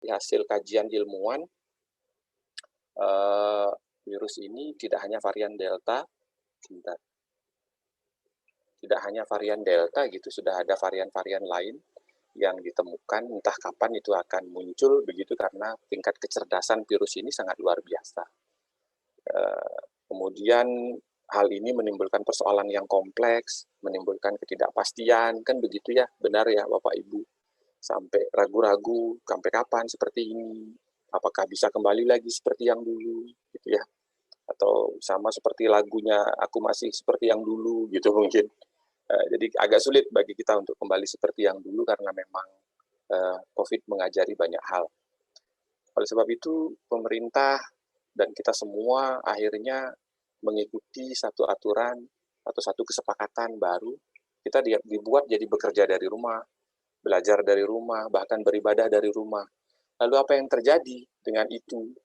seperti hasil kajian ilmuwan, virus ini tidak hanya varian Delta, sebentar, tidak hanya varian Delta gitu, sudah ada varian-varian lain yang ditemukan, entah kapan itu akan muncul begitu karena tingkat kecerdasan virus ini sangat luar biasa. Kemudian hal ini menimbulkan persoalan yang kompleks, menimbulkan ketidakpastian, kan begitu ya, benar ya Bapak Ibu. Sampai ragu-ragu, sampai kapan seperti ini, apakah bisa kembali lagi seperti yang dulu, gitu ya. Atau sama seperti lagunya, aku masih seperti yang dulu, gitu mungkin. Jadi agak sulit bagi kita untuk kembali seperti yang dulu karena memang COVID mengajari banyak hal. Oleh sebab itu, pemerintah dan kita semua akhirnya mengikuti satu aturan atau satu kesepakatan baru. Kita dibuat jadi bekerja dari rumah, belajar dari rumah, bahkan beribadah dari rumah. Lalu apa yang terjadi dengan itu?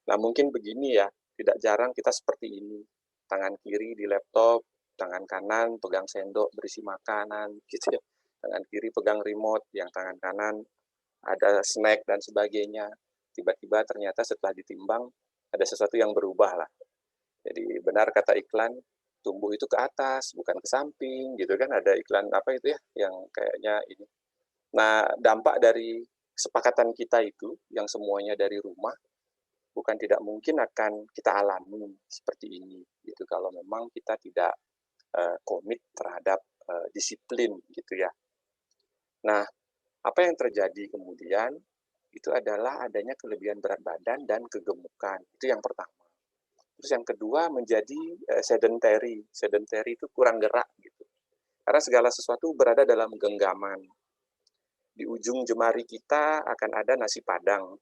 Nah mungkin begini ya, tidak jarang kita seperti ini. Tangan kiri di laptop, tangan kanan pegang sendok berisi makanan, gitu ya. Tangan kiri pegang remote, yang tangan kanan ada snack dan sebagainya. Tiba-tiba ternyata setelah ditimbang, ada sesuatu yang berubah lah. Jadi benar kata iklan, tumbuh itu ke atas, bukan ke samping, gitu kan. Ada iklan apa itu ya, yang kayaknya ini. Nah, dampak dari kesepakatan kita itu, yang semuanya dari rumah, bukan tidak mungkin akan kita alami seperti ini gitu kalau memang kita tidak komit terhadap disiplin gitu ya. Nah, apa yang terjadi kemudian itu adalah adanya kelebihan berat badan dan kegemukan. Itu yang pertama. Terus yang kedua menjadi sedentary. Sedentary itu kurang gerak gitu. Karena segala sesuatu berada dalam genggaman. Di ujung jemari kita akan ada nasi padang.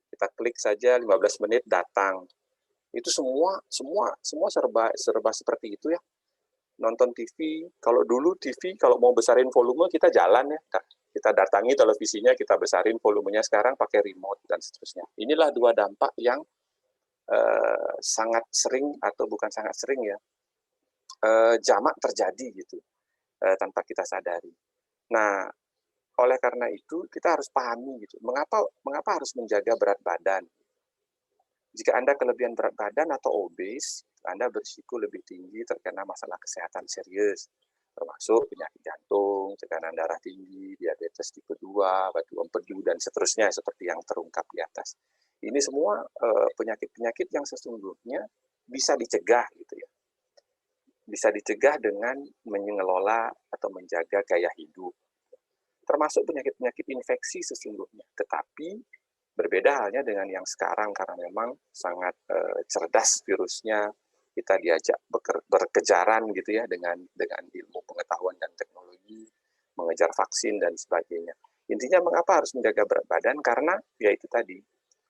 Kita klik saja 15 menit datang. Itu semua serba seperti itu ya. Nonton TV, kalau dulu TV kalau mau besarin volume kita jalan ya. Kita datangi televisinya, kita besarin volumenya, sekarang pakai remote dan seterusnya. Inilah dua dampak yang sangat sering atau bukan sangat sering ya, jamak terjadi gitu tanpa kita sadari. Nah, oleh karena itu kita harus pahami gitu, mengapa harus menjaga berat badan. Jika Anda kelebihan berat badan atau obes, Anda berisiko lebih tinggi terkena masalah kesehatan serius, termasuk penyakit jantung, tekanan darah tinggi, diabetes tipe 2, batu empedu, dan seterusnya seperti yang terungkap di atas. Ini semua penyakit-penyakit yang sesungguhnya bisa dicegah gitu ya. Bisa dicegah dengan mengelola atau menjaga gaya hidup. Termasuk penyakit-penyakit infeksi sesungguhnya. Tetapi berbeda halnya dengan yang sekarang karena memang sangat cerdas virusnya, kita diajak berkejaran gitu ya dengan ilmu pengetahuan dan teknologi, mengejar vaksin dan sebagainya. Intinya mengapa harus menjaga berat badan? Karena ya itu tadi,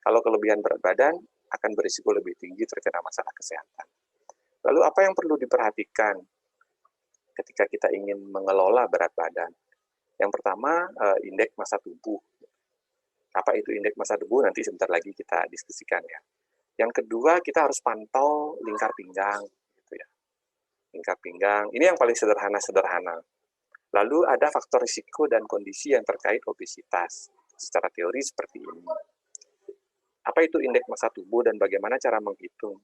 kalau kelebihan berat badan akan berisiko lebih tinggi terkena masalah kesehatan. Lalu apa yang perlu diperhatikan ketika kita ingin mengelola berat badan? Yang pertama, indeks massa tubuh. Apa itu indeks massa tubuh? Nanti sebentar lagi kita diskusikan ya. Yang kedua, kita harus pantau lingkar pinggang. Gitu ya. Lingkar pinggang, ini yang paling sederhana-sederhana. Lalu ada faktor risiko dan kondisi yang terkait obesitas. Secara teori seperti ini. Apa itu indeks massa tubuh dan bagaimana cara menghitung?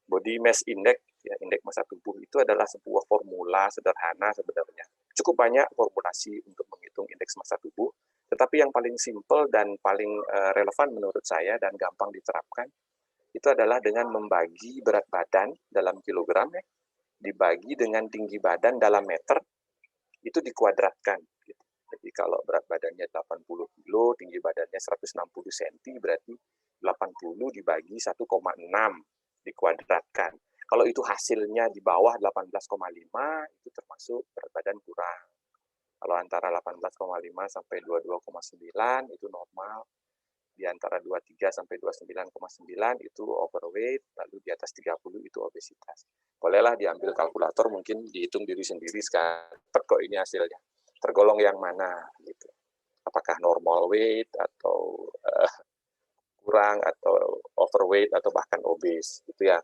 Body mass index, ya, indeks massa tubuh itu adalah sebuah formula sederhana sebenarnya. Cukup banyak formulasi untuk menghitung indeks massa tubuh, tetapi yang paling simple dan paling relevan menurut saya dan gampang diterapkan, itu adalah dengan membagi berat badan dalam kilogram, ya, dibagi dengan tinggi badan dalam meter, itu dikuadratkan. Gitu. Jadi kalau berat badannya 80 kilo, tinggi badannya 160 cm, berarti 80 dibagi 1,6 dikuadratkan. Kalau itu hasilnya di bawah 18,5, itu termasuk berat badan kurang. Kalau antara 18,5 sampai 22,9 itu normal. Di antara 23 sampai 29,9 itu overweight, lalu di atas 30 itu obesitas. Bolehlah diambil kalkulator, mungkin dihitung diri sendiri sekarang, kok ini hasilnya. Tergolong yang mana gitu. Apakah normal weight atau kurang atau overweight atau bahkan obes gitu ya.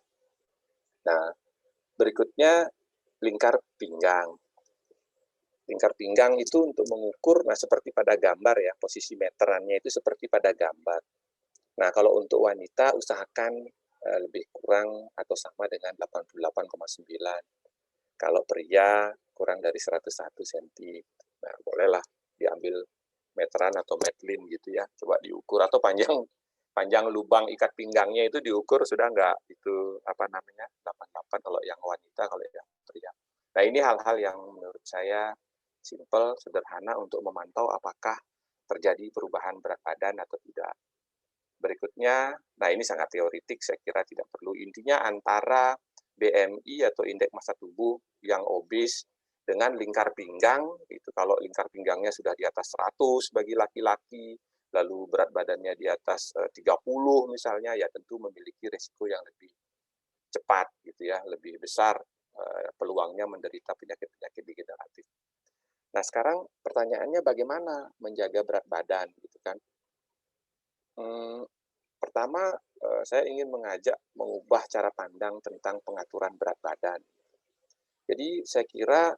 Nah, berikutnya lingkar pinggang. Lingkar pinggang itu untuk mengukur, nah seperti pada gambar ya, posisi meterannya itu seperti pada gambar. Nah, kalau untuk wanita usahakan lebih kurang atau sama dengan 88,9. Kalau pria kurang dari 101 cm. Nah, bolehlah diambil meteran atau metlin gitu ya, coba diukur atau panjang panjang lubang ikat pinggangnya itu diukur sudah enggak itu apa namanya 88 kalau yang wanita, kalau yang pria. Nah, ini hal-hal yang menurut saya simpel, sederhana untuk memantau apakah terjadi perubahan berat badan atau tidak. Berikutnya, nah ini sangat teoretik, saya kira tidak perlu. Intinya antara BMI atau indeks massa tubuh yang obes dengan lingkar pinggang, itu kalau lingkar pinggangnya sudah di atas 100 bagi laki-laki, lalu berat badannya di atas 30 misalnya, ya tentu memiliki resiko yang lebih cepat gitu ya, lebih besar peluangnya menderita penyakit-penyakit degeneratif. Nah sekarang pertanyaannya bagaimana menjaga berat badan gitu kan? Hmm, Pertama, saya ingin mengajak mengubah cara pandang tentang pengaturan berat badan. Jadi saya kira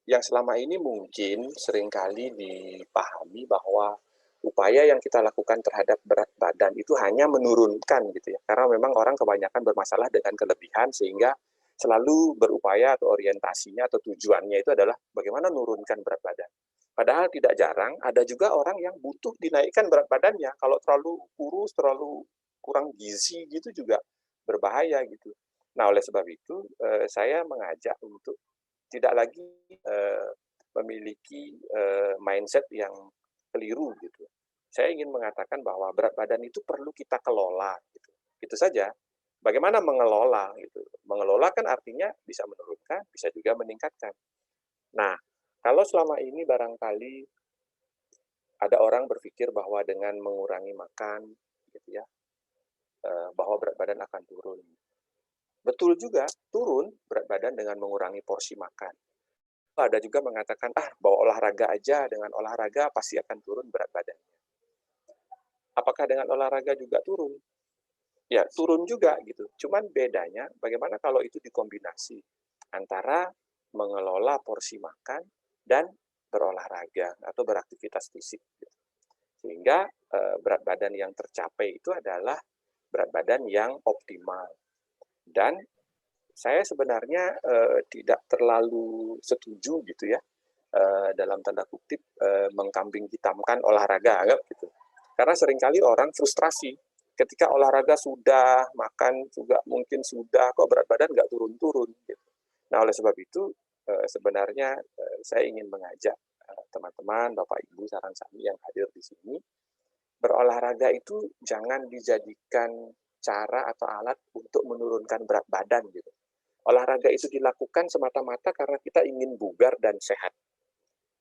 yang selama ini mungkin seringkali dipahami bahwa upaya yang kita lakukan terhadap berat badan itu hanya menurunkan gitu ya. Karena memang orang kebanyakan bermasalah dengan kelebihan sehingga selalu berupaya atau orientasinya atau tujuannya itu adalah bagaimana menurunkan berat badan. Padahal tidak jarang ada juga orang yang butuh dinaikkan berat badannya. Kalau terlalu kurus, terlalu kurang gizi gitu juga berbahaya gitu. Nah, oleh sebab itu saya mengajak untuk tidak lagi memiliki mindset yang keliru gitu. Saya ingin mengatakan bahwa berat badan itu perlu kita kelola gitu. Itu saja. Bagaimana mengelola gitu. Mengelola kan artinya bisa menurunkan, bisa juga meningkatkan. Nah, kalau selama ini barangkali ada orang berpikir bahwa dengan mengurangi makan gitu ya, bahwa berat badan akan turun. Betul juga, turun berat badan dengan mengurangi porsi makan. Ada juga mengatakan, ah bawa olahraga aja, dengan olahraga pasti akan turun berat badan. Apakah dengan olahraga juga turun? Ya, turun juga gitu. Cuman bedanya bagaimana kalau itu dikombinasi antara mengelola porsi makan dan berolahraga atau beraktivitas fisik. Gitu. Sehingga berat badan yang tercapai itu adalah berat badan yang optimal. Dan saya sebenarnya tidak terlalu setuju gitu ya dalam tanda kutip mengkambing hitamkan olahraga anggap gitu. Karena seringkali orang frustrasi ketika olahraga sudah, makan juga mungkin sudah, kok berat badan nggak turun-turun gitu. Nah oleh sebab itu sebenarnya saya ingin mengajak teman-teman, Bapak Ibu, saran sami yang hadir di sini, berolahraga itu jangan dijadikan cara atau alat untuk menurunkan berat badan gitu. Olahraga itu dilakukan semata-mata karena kita ingin bugar dan sehat.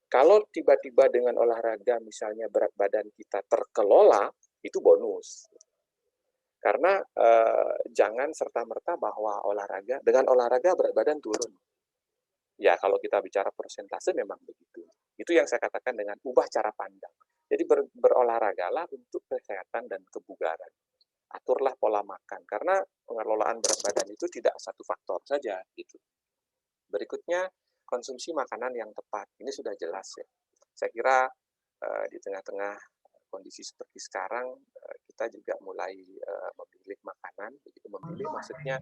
Kalau tiba-tiba dengan olahraga misalnya berat badan kita terkelola, itu bonus. Karena jangan serta-merta bahwa dengan olahraga berat badan turun. Ya kalau kita bicara persentase memang begitu. Itu yang saya katakan dengan ubah cara pandang. Jadi berolahragalah untuk kesehatan dan kebugaran. Aturlah pola makan karena pengelolaan berat badan itu tidak satu faktor saja gitu. Berikutnya konsumsi makanan yang tepat. Ini sudah jelas ya. Saya kira di tengah-tengah kondisi seperti sekarang kita juga mulai memilih makanan, begitu memilih maksudnya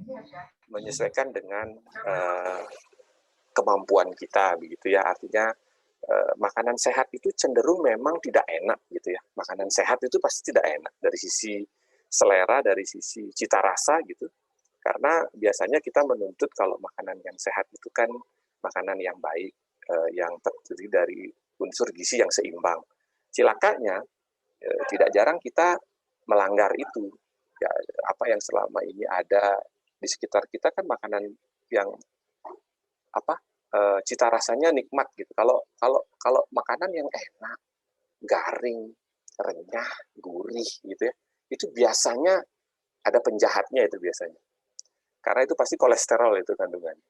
menyesuaikan dengan kemampuan kita begitu ya. Artinya makanan sehat itu cenderung memang tidak enak gitu ya. Makanan sehat itu pasti tidak enak dari sisi selera, dari sisi cita rasa gitu. Karena biasanya kita menuntut kalau makanan yang sehat itu kan makanan yang baik, yang terdiri dari unsur gizi yang seimbang. Cilakanya, tidak jarang kita melanggar itu. Ya, apa yang selama ini ada di sekitar kita kan makanan yang apa cita rasanya nikmat gitu. Kalau kalau kalau makanan yang enak, garing, renyah, gurih gitu ya, itu biasanya ada penjahatnya itu biasanya. Karena itu pasti kolesterol itu kandungannya.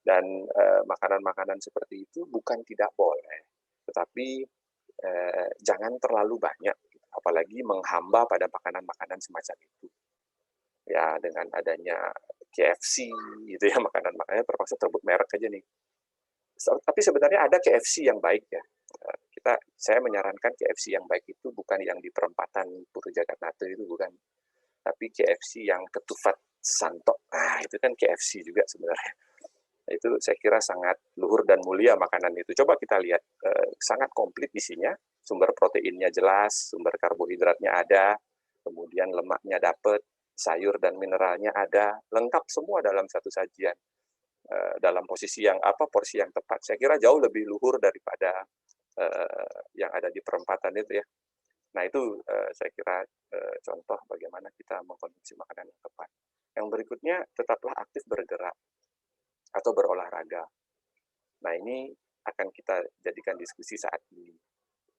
Dan makanan-makanan seperti itu bukan tidak boleh, tetapi jangan terlalu banyak, apalagi menghamba pada makanan-makanan semacam itu. Ya dengan adanya KFC gitu ya, makanan-makanannya terpaksa sebut merek aja nih. Tapi sebenarnya ada KFC yang baik ya. Saya menyarankan KFC yang baik itu bukan yang di perempatan Puro Jagatnate itu, bukan. Tapi KFC yang Ketupat Santok. Nah, itu kan KFC juga sebenarnya. Itu saya kira sangat luhur dan mulia makanan itu. Coba kita lihat, sangat komplit isinya, sumber proteinnya jelas, sumber karbohidratnya ada, kemudian lemaknya dapat, sayur dan mineralnya ada, lengkap semua dalam satu sajian. Dalam posisi yang porsi yang tepat. Saya kira jauh lebih luhur daripada yang ada di perempatan itu ya. Nah itu saya kira contoh bagaimana kita mengkonsumsi makanan yang tepat. Yang berikutnya, tetaplah aktif bergerak atau berolahraga. Nah ini akan kita jadikan diskusi saat ini.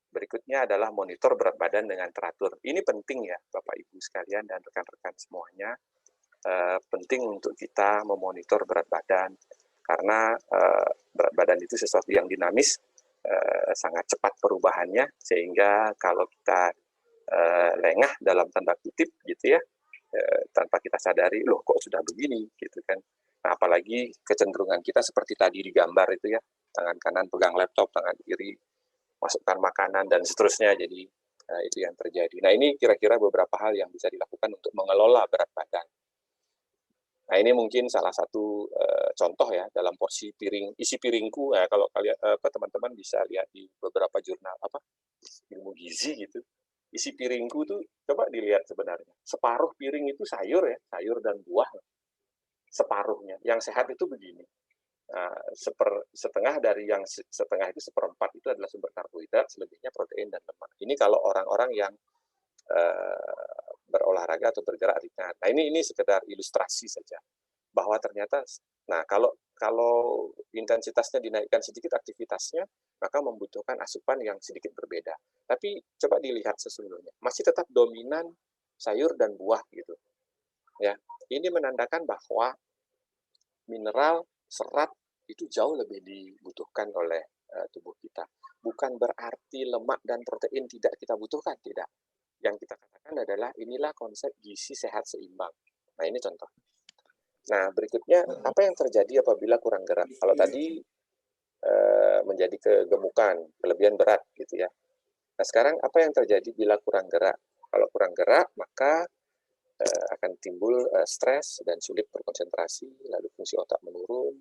Berikutnya adalah monitor berat badan dengan teratur. Ini penting ya Bapak Ibu sekalian dan rekan-rekan semuanya. Penting untuk kita memonitor berat badan karena berat badan itu sesuatu yang dinamis, sangat cepat perubahannya, sehingga kalau kita lengah dalam tanda kutip gitu ya, tanpa kita sadari, loh kok sudah begini gitu kan. Nah, apalagi kecenderungan kita seperti tadi di gambar itu ya, tangan kanan pegang laptop, tangan kiri masukkan makanan dan seterusnya, jadi itu yang terjadi. Nah ini kira-kira beberapa hal yang bisa dilakukan untuk mengelola berat badan. Nah ini mungkin salah satu contoh ya dalam porsi piring, isi piringku ya, kalau kalian teman-teman bisa lihat di beberapa jurnal ilmu gizi gitu, isi piringku tuh coba dilihat sebenarnya separuh piring itu sayur ya, sayur dan buah, separuhnya. Yang sehat itu begini, setengah dari yang setengah itu seperempat itu adalah sumber karbohidrat, selebihnya protein dan lemak. Ini kalau orang-orang yang berolahraga atau bergerak ringan. Nah ini sekedar ilustrasi saja bahwa ternyata, nah kalau intensitasnya dinaikkan sedikit aktivitasnya, maka membutuhkan asupan yang sedikit berbeda. Tapi coba dilihat sesungguhnya masih tetap dominan sayur dan buah gitu. Ya, ini menandakan bahwa mineral, serat itu jauh lebih dibutuhkan oleh tubuh kita. Bukan berarti lemak dan protein tidak kita butuhkan, tidak. Yang kita katakan adalah inilah konsep gizi sehat seimbang. Nah ini contoh. Nah berikutnya, apa yang terjadi apabila kurang gerak? Kalau tadi menjadi kegemukan, kelebihan berat gitu ya. Nah sekarang apa yang terjadi bila kurang gerak? Kalau kurang gerak maka akan timbul stres dan sulit berkonsentrasi, lalu fungsi otak menurun,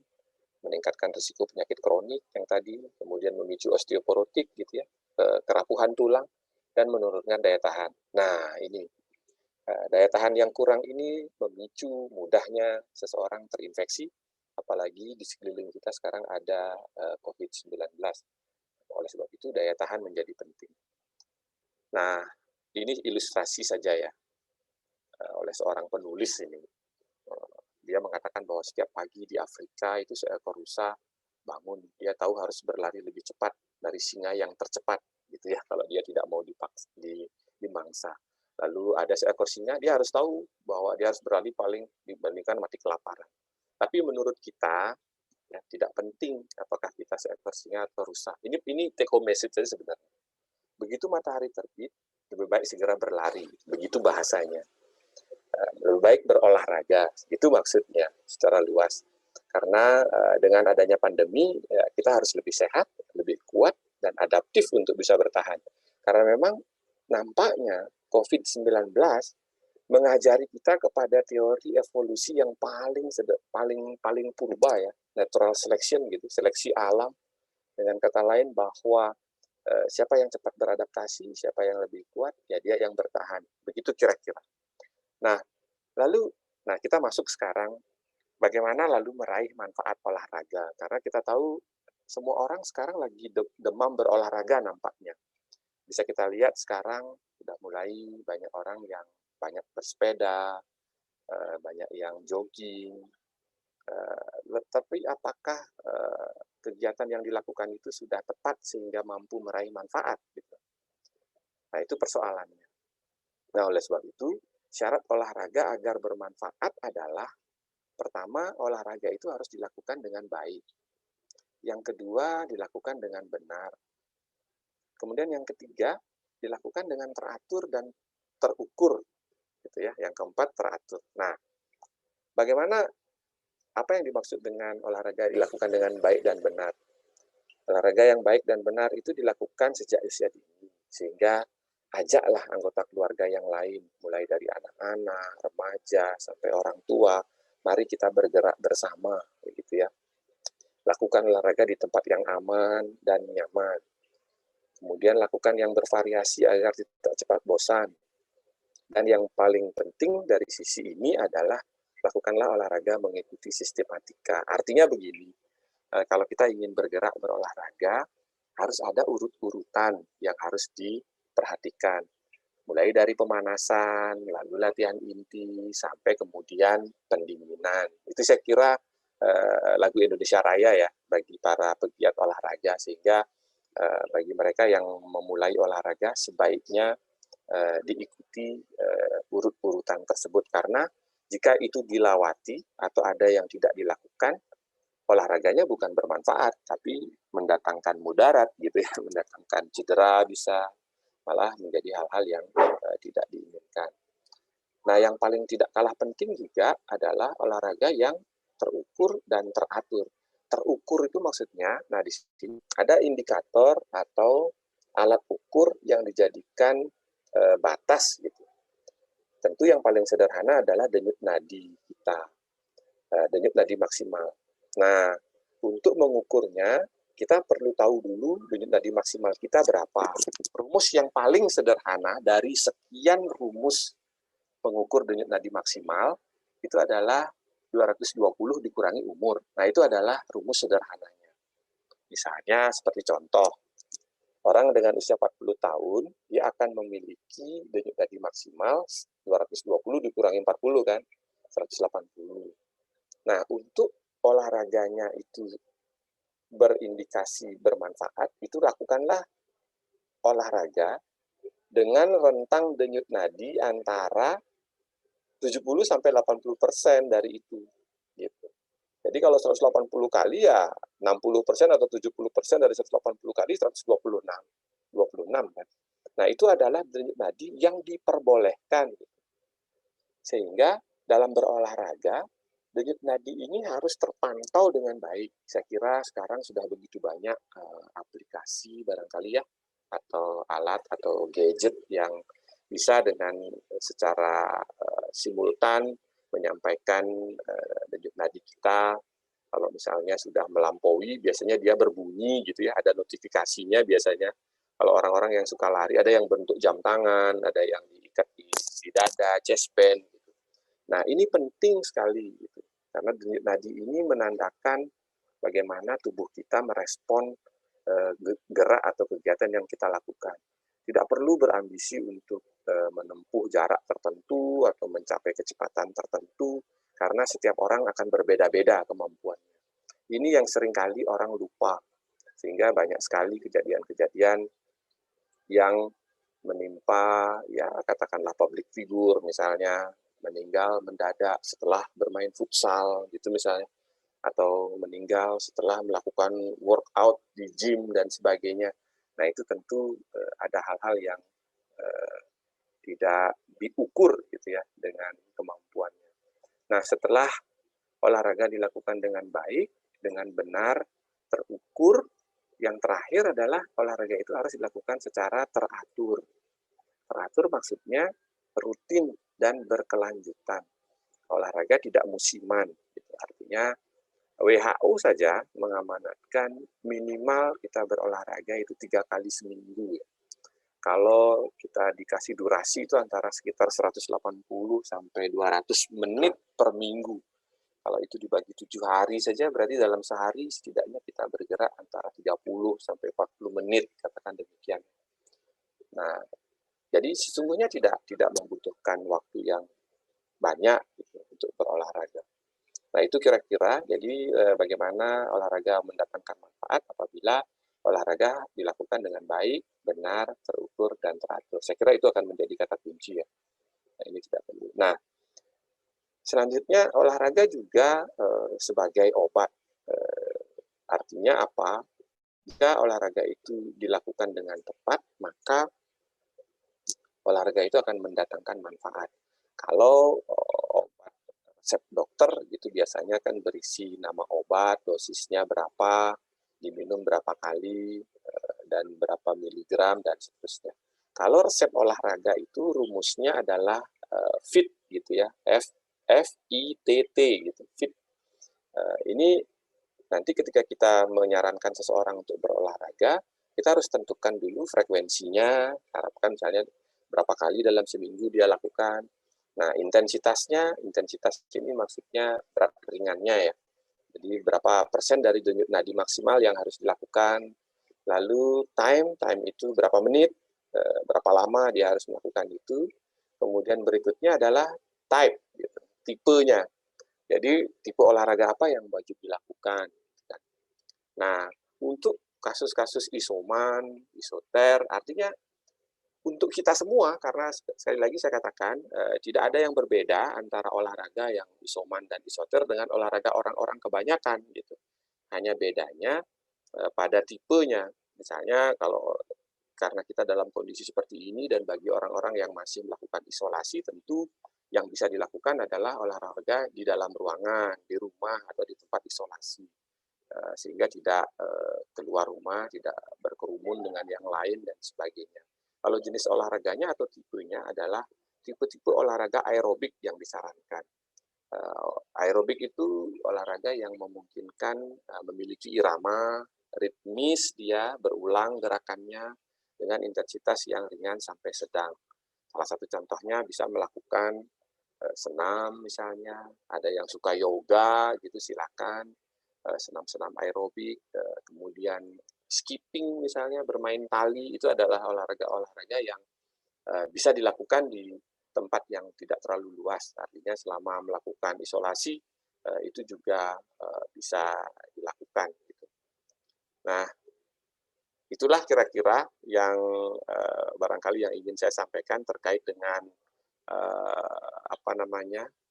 meningkatkan risiko penyakit kronik yang tadi, kemudian memicu osteoporotik gitu ya, kerapuhan tulang, dan menurunkan daya tahan. Nah ini daya tahan yang kurang ini memicu mudahnya seseorang terinfeksi, apalagi di sekeliling kita sekarang ada COVID-19. Oleh sebab itu daya tahan menjadi penting. Nah ini ilustrasi saja ya, oleh seorang penulis ini. Dia mengatakan bahwa setiap pagi di Afrika itu seekor rusa bangun, dia tahu harus berlari lebih cepat dari singa yang tercepat gitu ya, kalau dia tidak mau dimangsa. Lalu ada seekor singa, dia harus tahu bahwa dia harus berlari paling dibandingkan mati kelaparan. Tapi menurut kita ya, tidak penting apakah kita seekor singa atau rusa. Ini take home message saja sebenarnya. Begitu matahari terbit, lebih baik segera berlari. Begitu bahasanya. Lebih baik berolahraga, itu maksudnya secara luas. Karena dengan adanya pandemi, ya, kita harus lebih sehat, lebih kuat, dan adaptif untuk bisa bertahan. Karena memang nampaknya COVID-19 mengajari kita kepada teori evolusi yang paling purba ya, natural selection gitu, seleksi alam. Dengan kata lain bahwa siapa yang cepat beradaptasi, siapa yang lebih kuat, ya dia yang bertahan. Begitu kira-kira. Nah, kita masuk sekarang bagaimana lalu meraih manfaat olahraga. Karena kita tahu semua orang sekarang lagi demam berolahraga nampaknya. Bisa kita lihat sekarang sudah mulai banyak orang yang banyak bersepeda, banyak yang jogging. Tapi apakah kegiatan yang dilakukan itu sudah tepat sehingga mampu meraih manfaat? Gitu. Nah itu persoalannya. Nah oleh sebab itu, syarat olahraga agar bermanfaat adalah, pertama, olahraga itu harus dilakukan dengan baik. Yang kedua, dilakukan dengan benar. Kemudian yang ketiga, dilakukan dengan teratur dan terukur. Gitu ya. Yang keempat, teratur. Nah, bagaimana, apa yang dimaksud dengan olahraga dilakukan dengan baik dan benar? Olahraga yang baik dan benar itu dilakukan sejak usia dini, sehingga ajaklah anggota keluarga yang lain, mulai dari anak-anak, remaja, sampai orang tua, mari kita bergerak bersama, begitu ya. Lakukan olahraga di tempat yang aman dan nyaman. Kemudian lakukan yang bervariasi agar tidak cepat bosan. Dan yang paling penting dari sisi ini adalah lakukanlah olahraga mengikuti sistematika. Artinya begini, kalau kita ingin bergerak berolahraga, harus ada urut-urutan yang harus diperhatikan. Mulai dari pemanasan, lalu latihan inti, sampai kemudian pendinginan. Itu saya kira lagu Indonesia Raya ya bagi para pegiat olahraga, sehingga bagi mereka yang memulai olahraga sebaiknya diikuti urut-urutan tersebut, karena jika itu dilewati atau ada yang tidak dilakukan, olahraganya bukan bermanfaat tapi mendatangkan mudarat gitu ya, mendatangkan cedera, bisa malah menjadi hal-hal yang tidak diinginkan. Nah, yang paling tidak kalah penting juga adalah olahraga yang terukur dan teratur. Terukur itu maksudnya, nah di sini ada indikator atau alat ukur yang dijadikan batas gitu. Tentu yang paling sederhana adalah denyut nadi kita, denyut nadi maksimal. Nah, untuk mengukurnya kita perlu tahu dulu denyut nadi maksimal kita berapa. Rumus yang paling sederhana dari sekian rumus pengukur denyut nadi maksimal itu adalah 220 dikurangi umur. Nah, itu adalah rumus sederhananya. Misalnya seperti contoh, orang dengan usia 40 tahun, dia akan memiliki denyut nadi maksimal 220 dikurangi 40 kan, 180. Nah, untuk olahraganya itu berindikasi bermanfaat, itu lakukanlah olahraga dengan rentang denyut nadi antara 70 sampai 80% dari itu. Gitu. Jadi kalau 180 kali ya 60% atau 70% dari 180 kali 126. 26 kan. Nah, itu adalah denyut nadi yang diperbolehkan. Sehingga dalam berolahraga, denyut nadi ini harus terpantau dengan baik. Saya kira sekarang sudah begitu banyak aplikasi barangkali ya, atau alat atau gadget yang bisa dengan secara simultan menyampaikan denyut nadi kita. Kalau misalnya sudah melampaui, biasanya dia berbunyi gitu ya, ada notifikasinya biasanya. Kalau orang-orang yang suka lari, ada yang bentuk jam tangan, ada yang diikat di dada, chest band. Gitu. Nah, ini penting sekali gitu, karena denyut nadi ini menandakan bagaimana tubuh kita merespon gerak atau kegiatan yang kita lakukan. Tidak perlu berambisi untuk menempuh jarak tertentu atau mencapai kecepatan tertentu, karena setiap orang akan berbeda-beda kemampuannya. Ini yang seringkali orang lupa, sehingga banyak sekali kejadian-kejadian yang menimpa, ya katakanlah public figure misalnya, meninggal mendadak setelah bermain futsal gitu misalnya, atau meninggal setelah melakukan workout di gym dan sebagainya. Nah, itu tentu ada hal-hal yang tidak diukur gitu ya dengan kemampuannya. Nah, setelah olahraga dilakukan dengan baik, dengan benar, terukur, yang terakhir adalah olahraga itu harus dilakukan secara teratur. Teratur maksudnya rutin dan berkelanjutan. Olahraga tidak musiman, gitu. Artinya WHO saja mengamanatkan minimal kita berolahraga itu 3 kali seminggu. Kalau kita dikasih durasi itu antara sekitar 180 sampai 200 menit per minggu. Kalau itu dibagi 7 hari saja, berarti dalam sehari setidaknya kita bergerak antara 30 sampai 40 menit, katakan demikian. Nah, jadi sesungguhnya tidak membutuhkan waktu yang banyak gitu, untuk berolahraga. Nah, itu kira-kira jadi bagaimana olahraga mendatangkan manfaat apabila olahraga dilakukan dengan baik, benar, terukur, dan teratur. Saya kira itu akan menjadi kata kunci ya. Nah, ini tidak perlu. Nah, selanjutnya olahraga juga sebagai obat. Artinya apa? Jika olahraga itu dilakukan dengan tepat, maka olahraga itu akan mendatangkan manfaat. Kalau obat resep dokter gitu biasanya kan berisi nama obat, dosisnya berapa, diminum berapa kali, dan berapa miligram, dan seterusnya. Kalau resep olahraga itu rumusnya adalah FIT gitu ya, FITT gitu, FIT. Ini nanti ketika kita menyarankan seseorang untuk berolahraga, kita harus tentukan dulu frekuensinya, harapkan misalnya berapa kali dalam seminggu dia lakukan. Nah, intensitas ini maksudnya berat ringannya ya. Jadi berapa persen dari denyut nadi maksimal yang harus dilakukan. Lalu time itu berapa menit, berapa lama dia harus melakukan itu. Kemudian berikutnya adalah type, gitu, tipenya. Jadi tipe olahraga apa yang wajib dilakukan. Nah, untuk kasus-kasus isoman, isoter, artinya untuk kita semua, karena sekali lagi saya katakan, tidak ada yang berbeda antara olahraga yang isoman dan isoter dengan olahraga orang-orang kebanyakan, gitu. Hanya bedanya pada tipenya. Misalnya kalau karena kita dalam kondisi seperti ini dan bagi orang-orang yang masih melakukan isolasi, tentu yang bisa dilakukan adalah olahraga di dalam ruangan, di rumah, atau di tempat isolasi. Sehingga tidak keluar rumah, tidak berkerumun dengan yang lain, dan sebagainya. Kalau jenis olahraganya atau tipenya adalah tipe-tipe olahraga aerobik yang disarankan. Aerobik itu olahraga yang memungkinkan memiliki irama, ritmis dia, berulang gerakannya dengan intensitas yang ringan sampai sedang. Salah satu contohnya bisa melakukan senam misalnya, ada yang suka yoga gitu silakan, senam-senam aerobik, kemudian skipping misalnya, bermain tali, itu adalah olahraga-olahraga yang bisa dilakukan di tempat yang tidak terlalu luas. Artinya selama melakukan isolasi, itu juga bisa dilakukan. Gitu. Nah, itulah kira-kira yang barangkali yang ingin saya sampaikan terkait dengan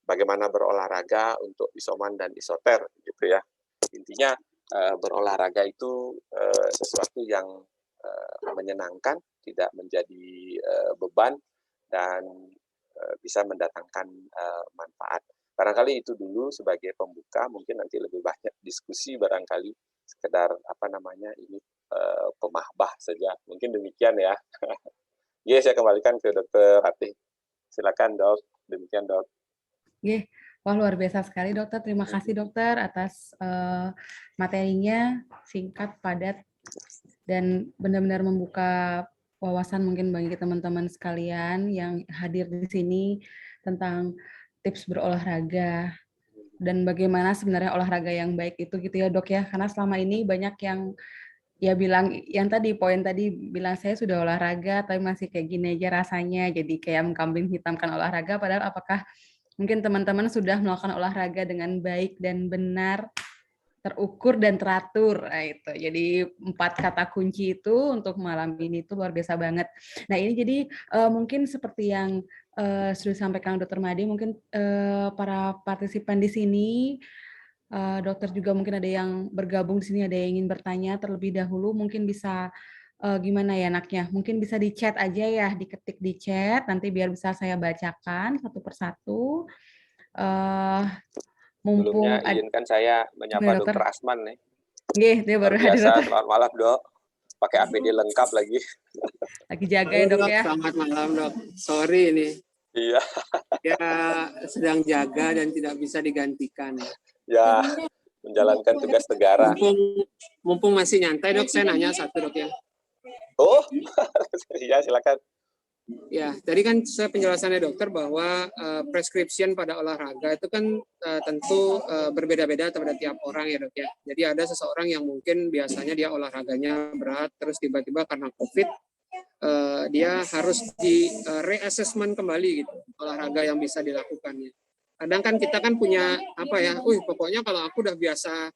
bagaimana berolahraga untuk isoman dan isoter, gitu ya. Intinya berolahraga itu sesuatu yang menyenangkan, tidak menjadi beban, dan bisa mendatangkan manfaat. Barangkali itu dulu sebagai pembuka, mungkin nanti lebih banyak diskusi barangkali, sekedar ini pemahbah saja. Mungkin demikian ya. Ya, saya kembalikan ke Dr. Ratih. Silakan Dok, demikian Dok. Wah, luar biasa sekali dokter. Terima kasih dokter atas materinya, singkat, padat, dan benar-benar membuka wawasan mungkin bagi teman-teman sekalian yang hadir di sini tentang tips berolahraga dan bagaimana sebenarnya olahraga yang baik itu gitu ya dok ya. Karena selama ini banyak yang ya bilang, yang tadi poin tadi bilang saya sudah olahraga tapi masih kayak gini aja rasanya, jadi kayak mengkambing hitamkan olahraga, padahal apakah mungkin teman-teman sudah melakukan olahraga dengan baik dan benar, terukur dan teratur. Nah, itu. Jadi 4 kata kunci itu untuk malam ini itu luar biasa banget. Nah, ini jadi mungkin seperti yang sudah disampaikan Dr. Made, mungkin para partisipan di sini, dokter juga mungkin ada yang bergabung di sini, ada yang ingin bertanya terlebih dahulu, mungkin bisa gimana ya anaknya? Mungkin bisa di chat aja ya, diketik di chat, nanti biar bisa saya bacakan satu persatu. Sebelumnya izinkan saya menyapa Dr. Asman nih. Dia baru hadir. Selamat malam Dok. Pakai APD lengkap lagi. Lagi jaga ya Dok ya. Selamat malam Dok. Sorry ini. Iya. Ya sedang jaga dan tidak bisa digantikan. Ya, menjalankan tugas negara. Mumpung masih nyantai Dok, saya nanya satu Dok ya. Oh, iya silakan. Ya, tadi kan saya penjelasannya dokter bahwa prescription pada olahraga itu kan tentu berbeda-beda terhadap tiap orang ya dok ya. Jadi ada seseorang yang mungkin biasanya dia olahraganya berat, terus tiba-tiba karena COVID dia harus di reassessment kembali gitu olahraga yang bisa dilakukannya. Kadang kan kita kan punya pokoknya kalau aku udah biasa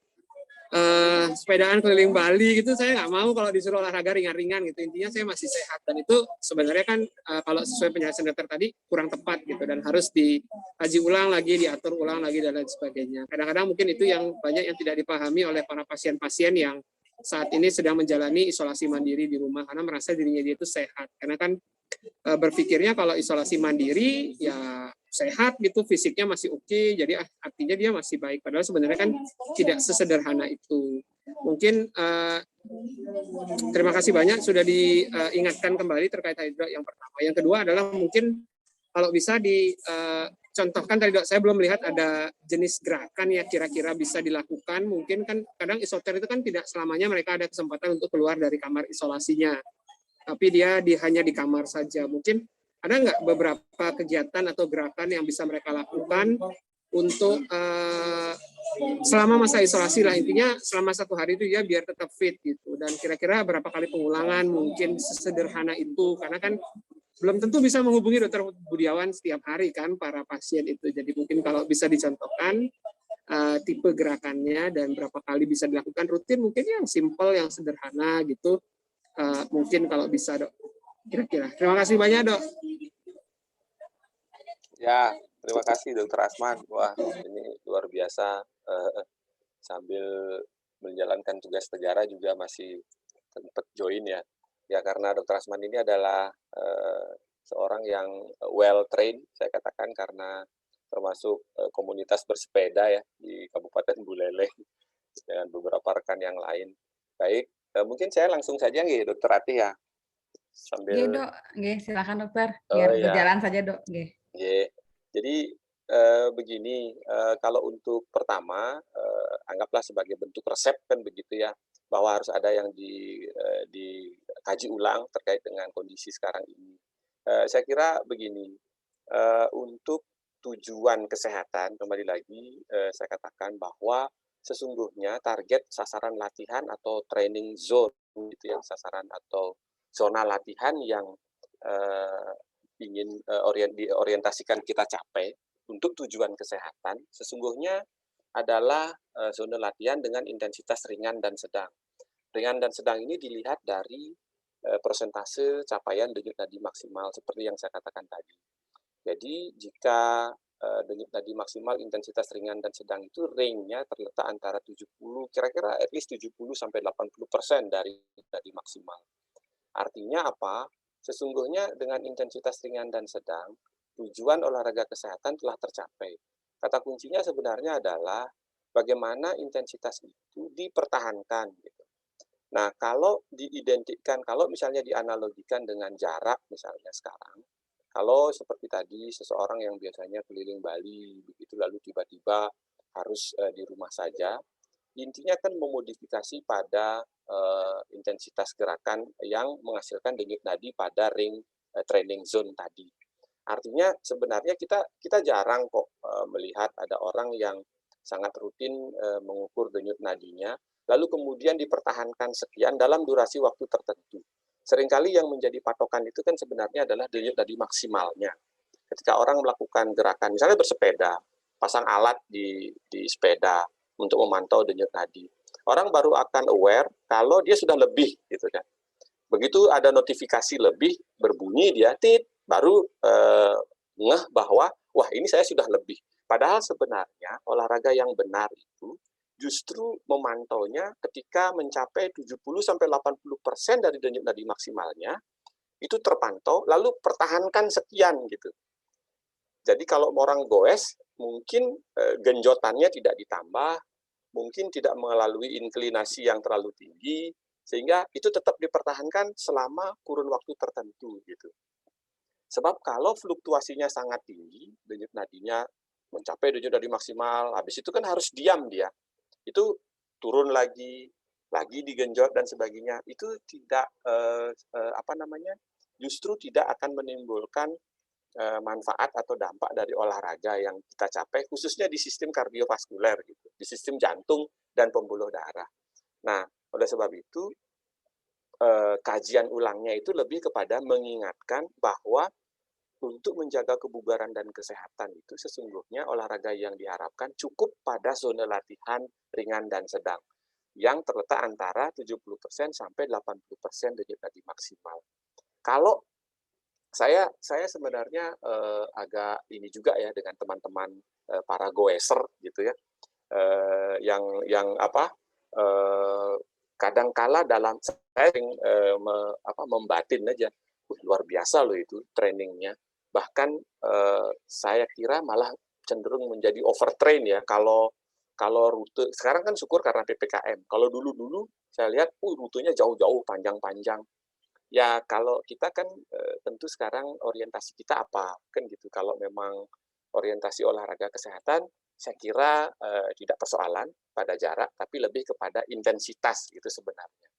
sepedaan keliling Bali gitu, saya nggak mau kalau disuruh olahraga ringan-ringan gitu. Intinya saya masih sehat, dan itu sebenarnya kan kalau sesuai penjelasan dokter tadi kurang tepat gitu, dan harus dikaji ulang lagi, diatur ulang lagi, dan lain sebagainya. Kadang-kadang mungkin itu yang banyak yang tidak dipahami oleh para pasien-pasien yang saat ini sedang menjalani isolasi mandiri di rumah karena merasa dirinya dia itu sehat. Karena kan berpikirnya kalau isolasi mandiri ya sehat gitu, fisiknya masih oke, jadi artinya dia masih baik. Padahal sebenarnya kan tidak sesederhana itu. mungkin terima kasih banyak sudah diingatkan kembali terkait hydra yang pertama. Yang kedua adalah mungkin kalau bisa dicontohkan tadi Dok, saya belum melihat ada jenis gerakan ya kira-kira bisa dilakukan. Mungkin kan kadang isoter itu kan tidak selamanya mereka ada kesempatan untuk keluar dari kamar isolasinya, tapi dia hanya di kamar saja. Mungkin ada nggak beberapa kegiatan atau gerakan yang bisa mereka lakukan untuk selama masa isolasi lah, intinya selama 1 hari itu ya biar tetap fit gitu. Dan kira-kira berapa kali pengulangan mungkin sesederhana itu, karena kan belum tentu bisa menghubungi Dokter Budiawan setiap hari kan para pasien itu. Jadi mungkin kalau bisa dicontohkan tipe gerakannya dan berapa kali bisa dilakukan rutin, mungkin yang simple, yang sederhana gitu. Mungkin kalau bisa Dok, kira-kira. Terima kasih banyak Dok. Ya, terima kasih Dokter Asman. Wah, ini luar biasa. Sambil menjalankan tugas negara juga masih tempat join ya. Ya karena Dokter Asman ini adalah seorang yang well trained, saya katakan, karena termasuk komunitas bersepeda ya di Kabupaten Buleleng dengan beberapa rekan yang lain. Baik, mungkin saya langsung saja nggih Dokter Ati ya. Sambil Nggih, Dok. Nggih, silakan Dokter. Biar berjalan saja, Dok. Nggih. Jadi begini, kalau untuk pertama anggaplah sebagai bentuk resep kan begitu ya, bahwa harus ada yang dikaji ulang terkait dengan kondisi sekarang ini. Saya kira begini, untuk tujuan kesehatan kembali lagi saya katakan bahwa sesungguhnya target sasaran latihan atau training zone gitu ya, sasaran atau zona latihan yang ingin diorientasikan kita capai untuk tujuan kesehatan sesungguhnya adalah zona latihan dengan intensitas ringan dan sedang. Ringan dan sedang ini dilihat dari persentase capaian denyut nadi maksimal seperti yang saya katakan tadi. Jadi jika denyut nadi maksimal intensitas ringan dan sedang itu range-nya terletak antara 70 kira-kira at least 70 sampai 80% dari nadi maksimal. Artinya apa? Sesungguhnya dengan intensitas ringan dan sedang, tujuan olahraga kesehatan telah tercapai. Kata kuncinya sebenarnya adalah bagaimana intensitas itu dipertahankan. Gitu. Nah, kalau diidentikan, kalau misalnya dianalogikan dengan jarak misalnya sekarang, kalau seperti tadi seseorang yang biasanya keliling Bali, begitu lalu tiba-tiba harus di rumah saja, intinya kan memodifikasi pada intensitas gerakan yang menghasilkan denyut nadi pada ring training zone tadi. Artinya sebenarnya kita jarang kok melihat ada orang yang sangat rutin mengukur denyut nadinya, lalu kemudian dipertahankan sekian dalam durasi waktu tertentu. Seringkali yang menjadi patokan itu kan sebenarnya adalah denyut nadi maksimalnya. Ketika orang melakukan gerakan, misalnya bersepeda, pasang alat di sepeda untuk memantau denyut nadi. Orang baru akan aware kalau dia sudah lebih, gitu kan. Begitu ada notifikasi lebih berbunyi dia baru ngeh bahwa wah ini saya sudah lebih. Padahal sebenarnya olahraga yang benar itu justru memantaunya ketika mencapai 70-80% dari denyut nadi maksimalnya itu terpantau lalu pertahankan sekian gitu. Jadi kalau orang goes mungkin genjotannya tidak ditambah, mungkin tidak melalui inklinasi yang terlalu tinggi, sehingga itu tetap dipertahankan selama kurun waktu tertentu gitu. Sebab kalau fluktuasinya sangat tinggi, denyut nadinya mencapai denyut nadi maksimal, habis itu kan harus diam dia. Itu turun lagi digenjot dan sebagainya. Itu tidak justru tidak akan menimbulkan manfaat atau dampak dari olahraga yang kita capai, khususnya di sistem kardiovaskuler, gitu, di sistem jantung dan pembuluh darah. Nah, oleh sebab itu, kajian ulangnya itu lebih kepada mengingatkan bahwa untuk menjaga kebugaran dan kesehatan itu sesungguhnya olahraga yang diharapkan cukup pada zona latihan ringan dan sedang, yang terletak antara 70% sampai 80% denyut nadi maksimal. Kalau saya sebenarnya agak ini juga ya dengan teman-teman para goeser gitu ya, yang kadangkala dalam saya membatin aja, luar biasa loh itu trainingnya. Bahkan saya kira malah cenderung menjadi overtrain ya kalau Kalau rute, sekarang kan syukur karena PPKM. Kalau dulu-dulu saya lihat, rutenya jauh-jauh, panjang-panjang. Ya kalau kita kan tentu sekarang orientasi kita apa kan gitu. Kalau memang orientasi olahraga kesehatan, saya kira tidak persoalan pada jarak, tapi lebih kepada intensitas itu sebenarnya.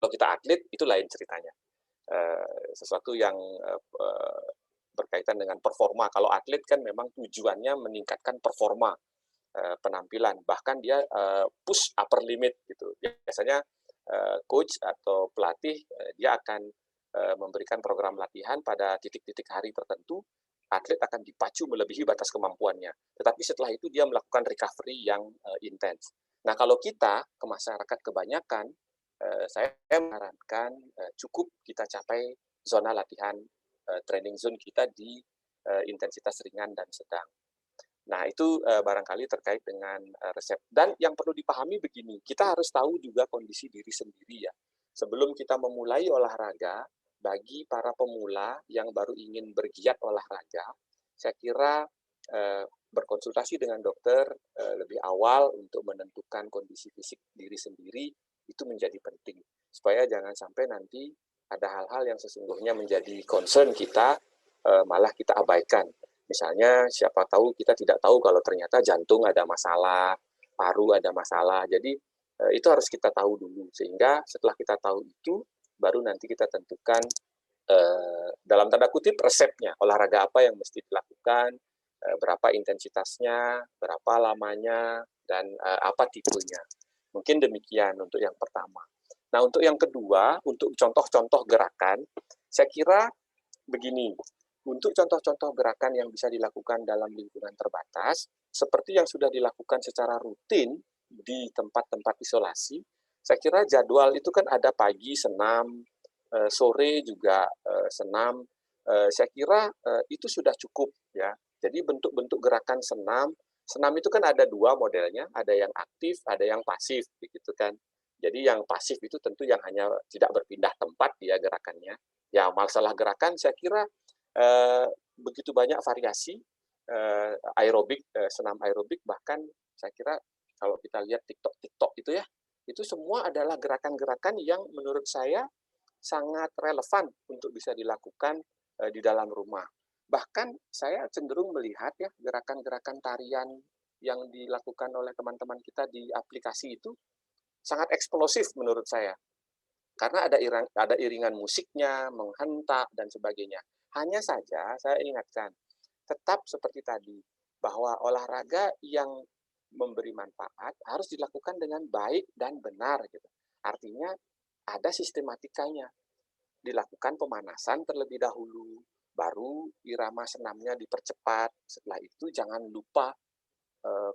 Kalau kita atlet itu lain ceritanya. Sesuatu yang berkaitan dengan performa. Kalau atlet kan memang tujuannya meningkatkan performa penampilan, bahkan dia push upper limit gitu. Biasanya coach atau pelatih dia akan memberikan program latihan pada titik-titik hari tertentu, atlet akan dipacu melebihi batas kemampuannya. Tetapi setelah itu dia melakukan recovery yang intens. Nah, kalau kita ke masyarakat kebanyakan, saya menyarankan cukup kita capai zona latihan training zone kita di intensitas ringan dan sedang. Nah, itu barangkali terkait dengan resep. Dan yang perlu dipahami begini, kita harus tahu juga kondisi diri sendiri ya. Sebelum kita memulai olahraga, bagi para pemula yang baru ingin bergiat olahraga, saya kira berkonsultasi dengan dokter lebih awal untuk menentukan kondisi fisik diri sendiri itu menjadi penting. Supaya jangan sampai nanti ada hal-hal yang sesungguhnya menjadi concern kita, malah kita abaikan. Misalnya siapa tahu kita tidak tahu kalau ternyata jantung ada masalah, paru ada masalah. Jadi itu harus kita tahu dulu, sehingga setelah kita tahu itu baru nanti kita tentukan dalam tanda kutip resepnya, olahraga apa yang mesti dilakukan, berapa intensitasnya, berapa lamanya, dan apa tipenya. Mungkin demikian untuk yang pertama. Nah, untuk yang kedua, untuk contoh-contoh gerakan, saya kira begini. Untuk contoh-contoh gerakan yang bisa dilakukan dalam lingkungan terbatas, seperti yang sudah dilakukan secara rutin di tempat-tempat isolasi, saya kira jadwal itu kan ada pagi senam, sore juga senam. Saya kira itu sudah cukup ya. Jadi bentuk-bentuk gerakan senam, senam itu kan ada dua modelnya, ada yang aktif, ada yang pasif, begitu kan. Jadi yang pasif itu tentu yang hanya tidak berpindah tempat ya gerakannya. Ya masalah gerakan saya kira begitu banyak variasi aerobik, senam aerobik, bahkan saya kira kalau kita lihat TikTok itu ya, itu semua adalah gerakan-gerakan yang menurut saya sangat relevan untuk bisa dilakukan di dalam rumah. Bahkan saya cenderung melihat ya gerakan-gerakan tarian yang dilakukan oleh teman-teman kita di aplikasi itu sangat eksplosif menurut saya. Karena ada iringan musiknya, menghentak, dan sebagainya. Hanya saja saya ingatkan, tetap seperti tadi, bahwa olahraga yang memberi manfaat harus dilakukan dengan baik dan benar. Gitu. Artinya ada sistematikanya. Dilakukan pemanasan terlebih dahulu, baru irama senamnya dipercepat. Setelah itu jangan lupa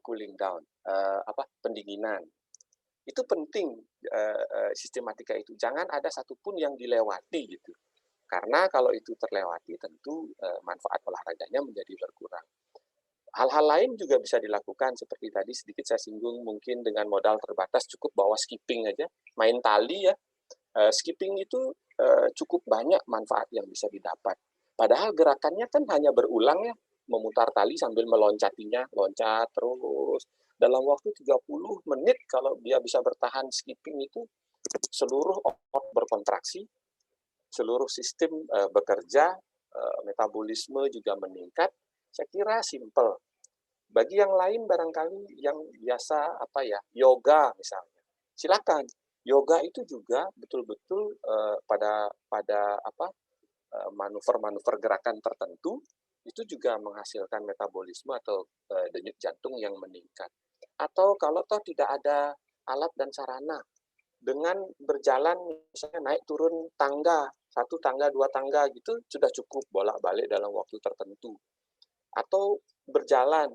cooling down, pendinginan. Itu penting sistematika itu. Jangan ada satupun yang dilewati gitu. Karena kalau itu terlewati tentu manfaat olahraganya menjadi berkurang. Hal-hal lain juga bisa dilakukan seperti tadi sedikit saya singgung mungkin dengan modal terbatas cukup bawa skipping aja, main tali ya. Skipping itu cukup banyak manfaat yang bisa didapat. Padahal gerakannya kan hanya berulang ya, memutar tali sambil meloncatinya, loncat terus. Dalam waktu 30 menit kalau dia bisa bertahan skipping itu, seluruh otot berkontraksi, seluruh sistem bekerja, metabolisme juga meningkat. Saya kira simple. Bagi yang lain barangkali yang biasa yoga misalnya. Silakan. Yoga itu juga betul-betul pada manuver-manuver gerakan tertentu itu juga menghasilkan metabolisme atau denyut jantung yang meningkat. Atau kalau toh tidak ada alat dan sarana, dengan berjalan misalnya naik turun tangga, 1 tangga, 2 tangga gitu sudah cukup bolak-balik dalam waktu tertentu. Atau berjalan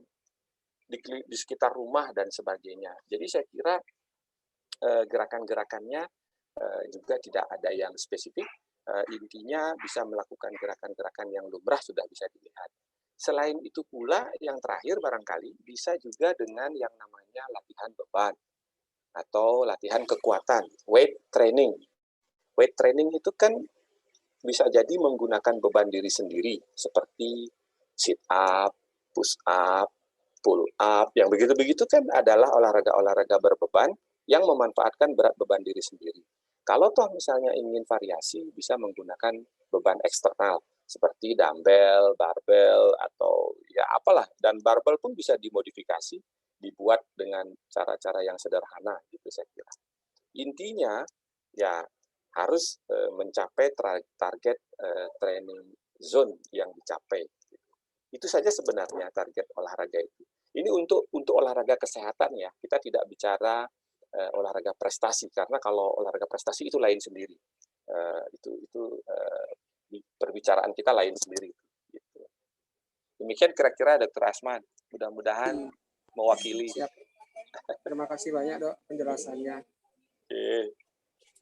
di sekitar rumah dan sebagainya. Jadi saya kira gerakan-gerakannya juga tidak ada yang spesifik. Intinya bisa melakukan gerakan-gerakan yang lumrah sudah bisa dilihat. Selain itu pula, yang terakhir barangkali bisa juga dengan yang namanya latihan beban atau latihan kekuatan, weight training. Weight training itu kan bisa jadi menggunakan beban diri sendiri, seperti sit up, push up, pull up, yang begitu-begitu kan adalah olahraga-olahraga berbeban yang memanfaatkan berat beban diri sendiri. Kalau toh misalnya ingin variasi, bisa menggunakan beban eksternal seperti dumbbell, barbel, atau ya apalah. Dan barbel pun bisa dimodifikasi, dibuat dengan cara-cara yang sederhana gitu saya kira. Intinya ya harus mencapai target training zone yang dicapai. Itu saja sebenarnya target olahraga itu. Ini untuk olahraga kesehatan ya. Kita tidak bicara olahraga prestasi karena kalau olahraga prestasi itu lain sendiri. Perbicaraan kita lain sendiri. Gitu. Demikian kira-kira Dr. Asman. Mudah-mudahan mewakili. Siap. Terima kasih banyak dok penjelasannya. Oke.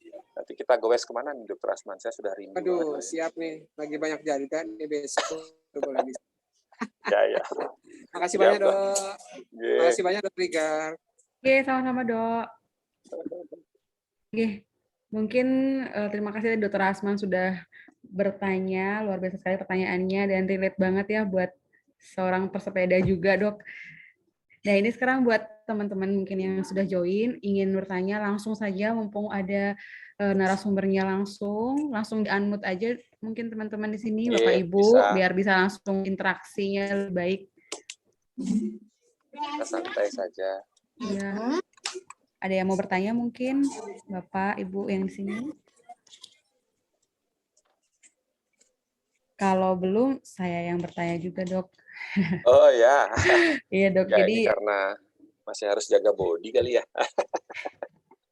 Nanti kita goes kemana nih Dr. Asman? Saya sudah rindu. Aduh, siap nih. Lagi banyak jaringan nih besok. Boleh bisa. Ya. Makasih banyak dok. Yeah. Makasih banyak dok Rigar. Oke, sama-sama dok. Oke, mungkin terima kasih Dr. Asman sudah bertanya, luar biasa sekali pertanyaannya dan relate banget ya buat seorang pesepeda juga dok. Nah ini sekarang buat teman-teman mungkin yang sudah join, ingin bertanya langsung saja mumpung ada narasumbernya langsung di-unmute aja mungkin teman-teman di sini, Bapak Ibu, biar bisa langsung interaksinya lebih baik. Kita santai saja. Ya. Ada yang mau bertanya mungkin, Bapak, Ibu yang di sini? Kalau belum, saya yang bertanya juga, dok. Oh ya. Iya dok. Ya, jadi ini karena masih harus jaga body kali ya.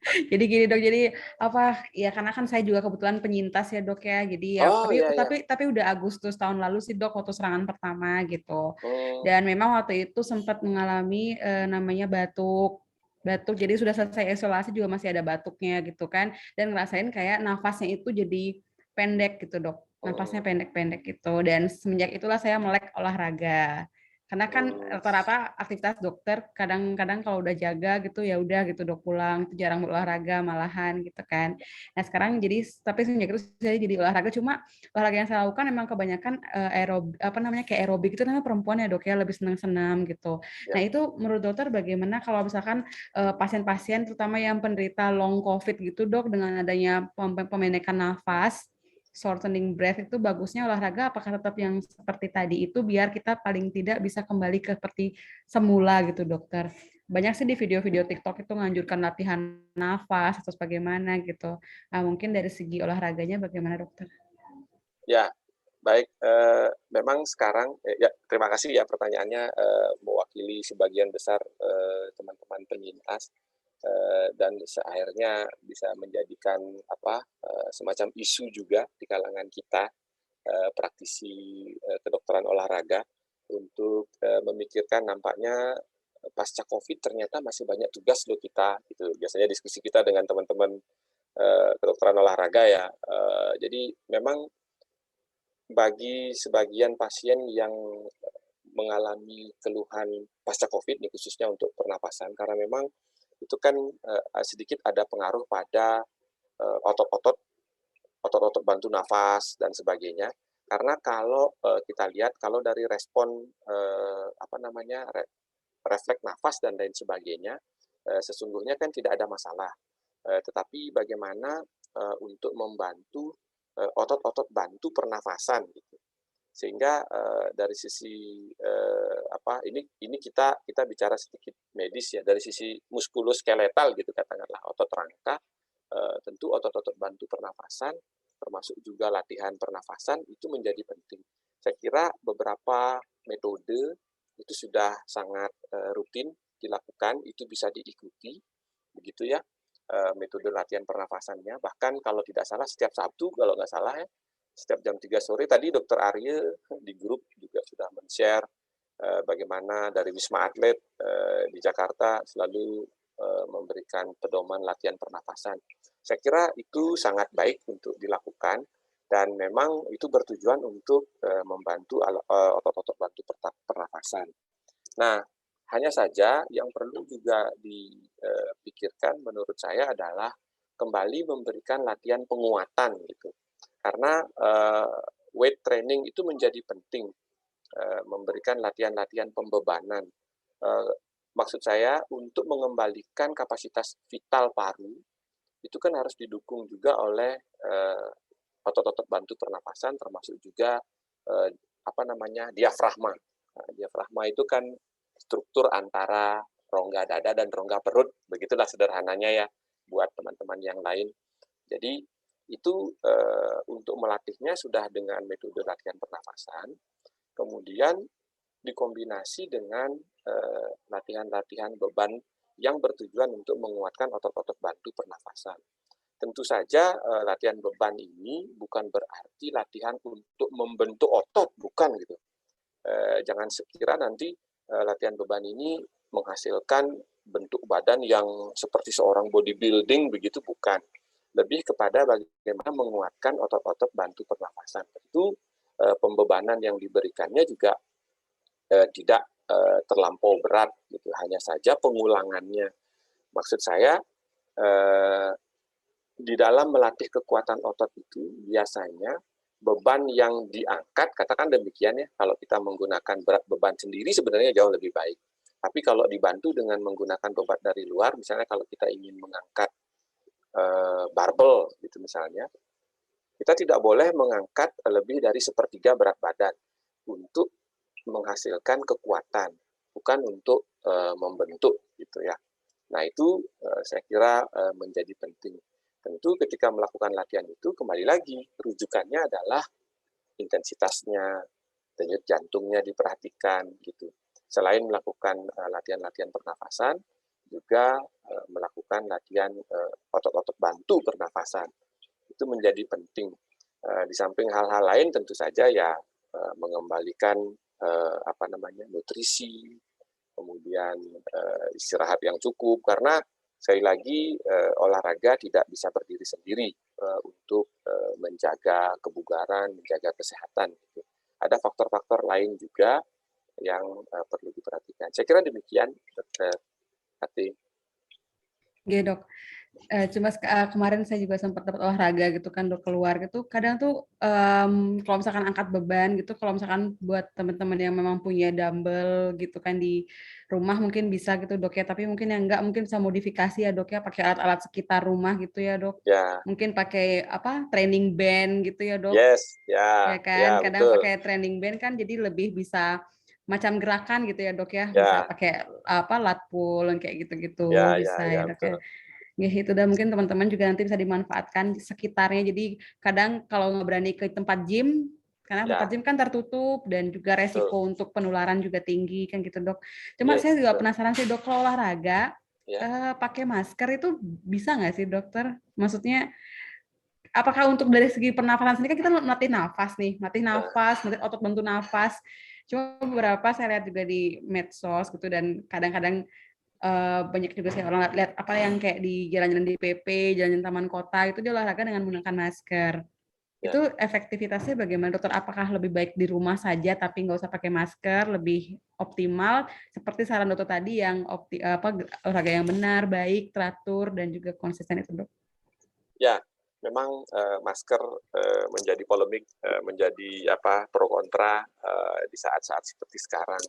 Jadi gini dok, jadi apa ya karena kan saya juga kebetulan penyintas ya dok ya, jadi ya tapi udah Agustus tahun lalu sih dok waktu serangan pertama gitu. Dan memang waktu itu sempat mengalami namanya batuk, jadi sudah selesai isolasi juga masih ada batuknya gitu kan, dan ngerasain kayak nafasnya itu jadi pendek gitu dok, nafasnya pendek-pendek gitu, dan semenjak itulah saya melek olahraga. Karena kan rata-rata aktivitas dokter kadang-kadang kalau udah jaga gitu ya udah gitu dok pulang, itu jarang berolahraga malahan gitu kan. Nah sekarang jadi tapi sejak itu saya jadi olahraga, cuma olahraga yang saya lakukan memang kebanyakan kayak aerobik itu namanya perempuan ya dok ya, lebih senang-senam gitu. Nah itu menurut dokter bagaimana kalau misalkan pasien-pasien terutama yang penderita long COVID gitu dok, dengan adanya pemendekan nafas, shortening breath, itu bagusnya olahraga apakah tetap yang seperti tadi itu biar kita paling tidak bisa kembali ke seperti semula gitu dokter. Banyak sih di video-video TikTok itu nganjurkan latihan nafas atau bagaimana gitu. Nah, mungkin dari segi olahraganya bagaimana dokter? Ya, baik. Memang sekarang, ya terima kasih ya pertanyaannya mewakili sebagian besar teman-teman penyintas. Dan akhirnya bisa menjadikan semacam isu juga di kalangan kita praktisi kedokteran olahraga untuk memikirkan nampaknya pasca COVID ternyata masih banyak tugas loh kita gitu. Biasanya diskusi kita dengan teman-teman kedokteran olahraga ya. Jadi memang bagi sebagian pasien yang mengalami keluhan pasca COVID, ini khususnya untuk pernapasan, karena memang itu kan sedikit ada pengaruh pada otot-otot bantu nafas dan sebagainya. Karena kalau kita lihat, kalau dari respon refleks nafas dan lain sebagainya, sesungguhnya kan tidak ada masalah. Tetapi bagaimana untuk membantu otot-otot bantu pernafasan gitu. Sehingga dari sisi ini kita bicara sedikit medis ya, dari sisi muskuloskeletal gitu katakanlah, otot rangka, tentu otot-otot bantu pernafasan termasuk juga latihan pernafasan itu menjadi penting. Saya kira beberapa metode itu sudah sangat rutin dilakukan, itu bisa diikuti begitu ya, metode latihan pernafasannya. Bahkan kalau tidak salah setiap Sabtu kalau nggak salah ya, setiap jam 3 sore tadi Dr. Arye di grup juga sudah men-share bagaimana dari Wisma Atlet di Jakarta selalu memberikan pedoman latihan pernafasan. Saya kira itu sangat baik untuk dilakukan dan memang itu bertujuan untuk membantu otot-otot bantu pernafasan. Nah, hanya saja yang perlu juga dipikirkan menurut saya adalah kembali memberikan latihan penguatan gitu. Karena weight training itu menjadi penting, memberikan latihan-latihan pembebanan. Maksud saya untuk mengembalikan kapasitas vital paru, itu kan harus didukung juga oleh otot-otot bantu pernapasan, termasuk juga diafragma. Nah, diafragma itu kan struktur antara rongga dada dan rongga perut, begitulah sederhananya ya buat teman-teman yang lain. Jadi itu untuk melatihnya sudah dengan metode latihan pernafasan, kemudian dikombinasi dengan latihan-latihan beban yang bertujuan untuk menguatkan otot-otot bantu pernafasan. Tentu saja latihan beban ini bukan berarti latihan untuk membentuk otot, bukan gitu. Jangan sekira nanti latihan beban ini menghasilkan bentuk badan yang seperti seorang bodybuilding, begitu bukan. Lebih kepada bagaimana menguatkan otot-otot bantu pernafasan. Tentu pembebanan yang diberikannya juga tidak terlampau berat, gitu. Hanya saja pengulangannya. Maksud saya di dalam melatih kekuatan otot itu biasanya beban yang diangkat, katakan demikian ya, kalau kita menggunakan berat beban sendiri sebenarnya jauh lebih baik. Tapi kalau dibantu dengan menggunakan beban dari luar, misalnya kalau kita ingin mengangkat barbel gitu misalnya, kita tidak boleh mengangkat lebih dari 1/3 berat badan untuk menghasilkan kekuatan, bukan untuk membentuk gitu ya. Nah itu saya kira menjadi penting. Tentu ketika melakukan latihan itu kembali lagi rujukannya adalah intensitasnya, denyut jantungnya diperhatikan gitu. Selain melakukan latihan-latihan pernafasan, juga melakukan latihan otot-otot bantu pernafasan. Itu menjadi penting. Di samping hal-hal lain tentu saja ya mengembalikan nutrisi, kemudian istirahat yang cukup, karena sekali lagi olahraga tidak bisa berdiri sendiri untuk menjaga kebugaran, menjaga kesehatan. Gitu. Ada faktor-faktor lain juga yang perlu diperhatikan. Saya kira demikian, Dr. Ati. Oke, Dok. Cuma kemarin saya juga sempat dapat olahraga gitu kan, Dok, keluar gitu. Kadang tuh kalau misalkan angkat beban gitu, kalau misalkan buat teman-teman yang memang punya dumbbell gitu kan di rumah mungkin bisa gitu, Dok ya. Tapi mungkin yang enggak mungkin bisa modifikasi ya, Dok ya, pakai alat-alat sekitar rumah gitu ya, Dok. Ya. Mungkin pakai training band gitu ya, Dok. Yes, ya. Ya kan, Ya, kadang betul. pakai training band kan jadi lebih bisa macam gerakan gitu ya, Dok ya. Ya. Bisa pakai lat pull kayak gitu-gitu bisa ya, Dok ya. Betul. Ya, itu dan mungkin teman-teman juga nanti bisa dimanfaatkan sekitarnya. Jadi kadang kalau nggak berani ke tempat gym, karena tempat gym kan tertutup dan juga resiko untuk penularan juga tinggi kan gitu, Dok. Cuma saya juga penasaran sih, Dok, kalau olahraga pakai masker itu bisa nggak sih, Dokter? Maksudnya apakah untuk dari segi pernafasan sendiri kan kita melatih nafas nih, melatih otot bantu nafas. Cuma beberapa saya lihat juga di medsos gitu dan kadang-kadang banyak juga saya orang lihat apa yang kayak di jalan-jalan di PP, jalan-jalan taman kota itu dia olahraga dengan menggunakan masker. Itu efektivitasnya bagaimana, Dokter? Apakah lebih baik di rumah saja tapi nggak usah pakai masker, lebih optimal seperti saran Dokter tadi yang olahraga yang benar, baik, teratur dan juga konsisten itu, Dok? Ya, memang masker menjadi polemik, menjadi pro kontra di saat-saat seperti sekarang.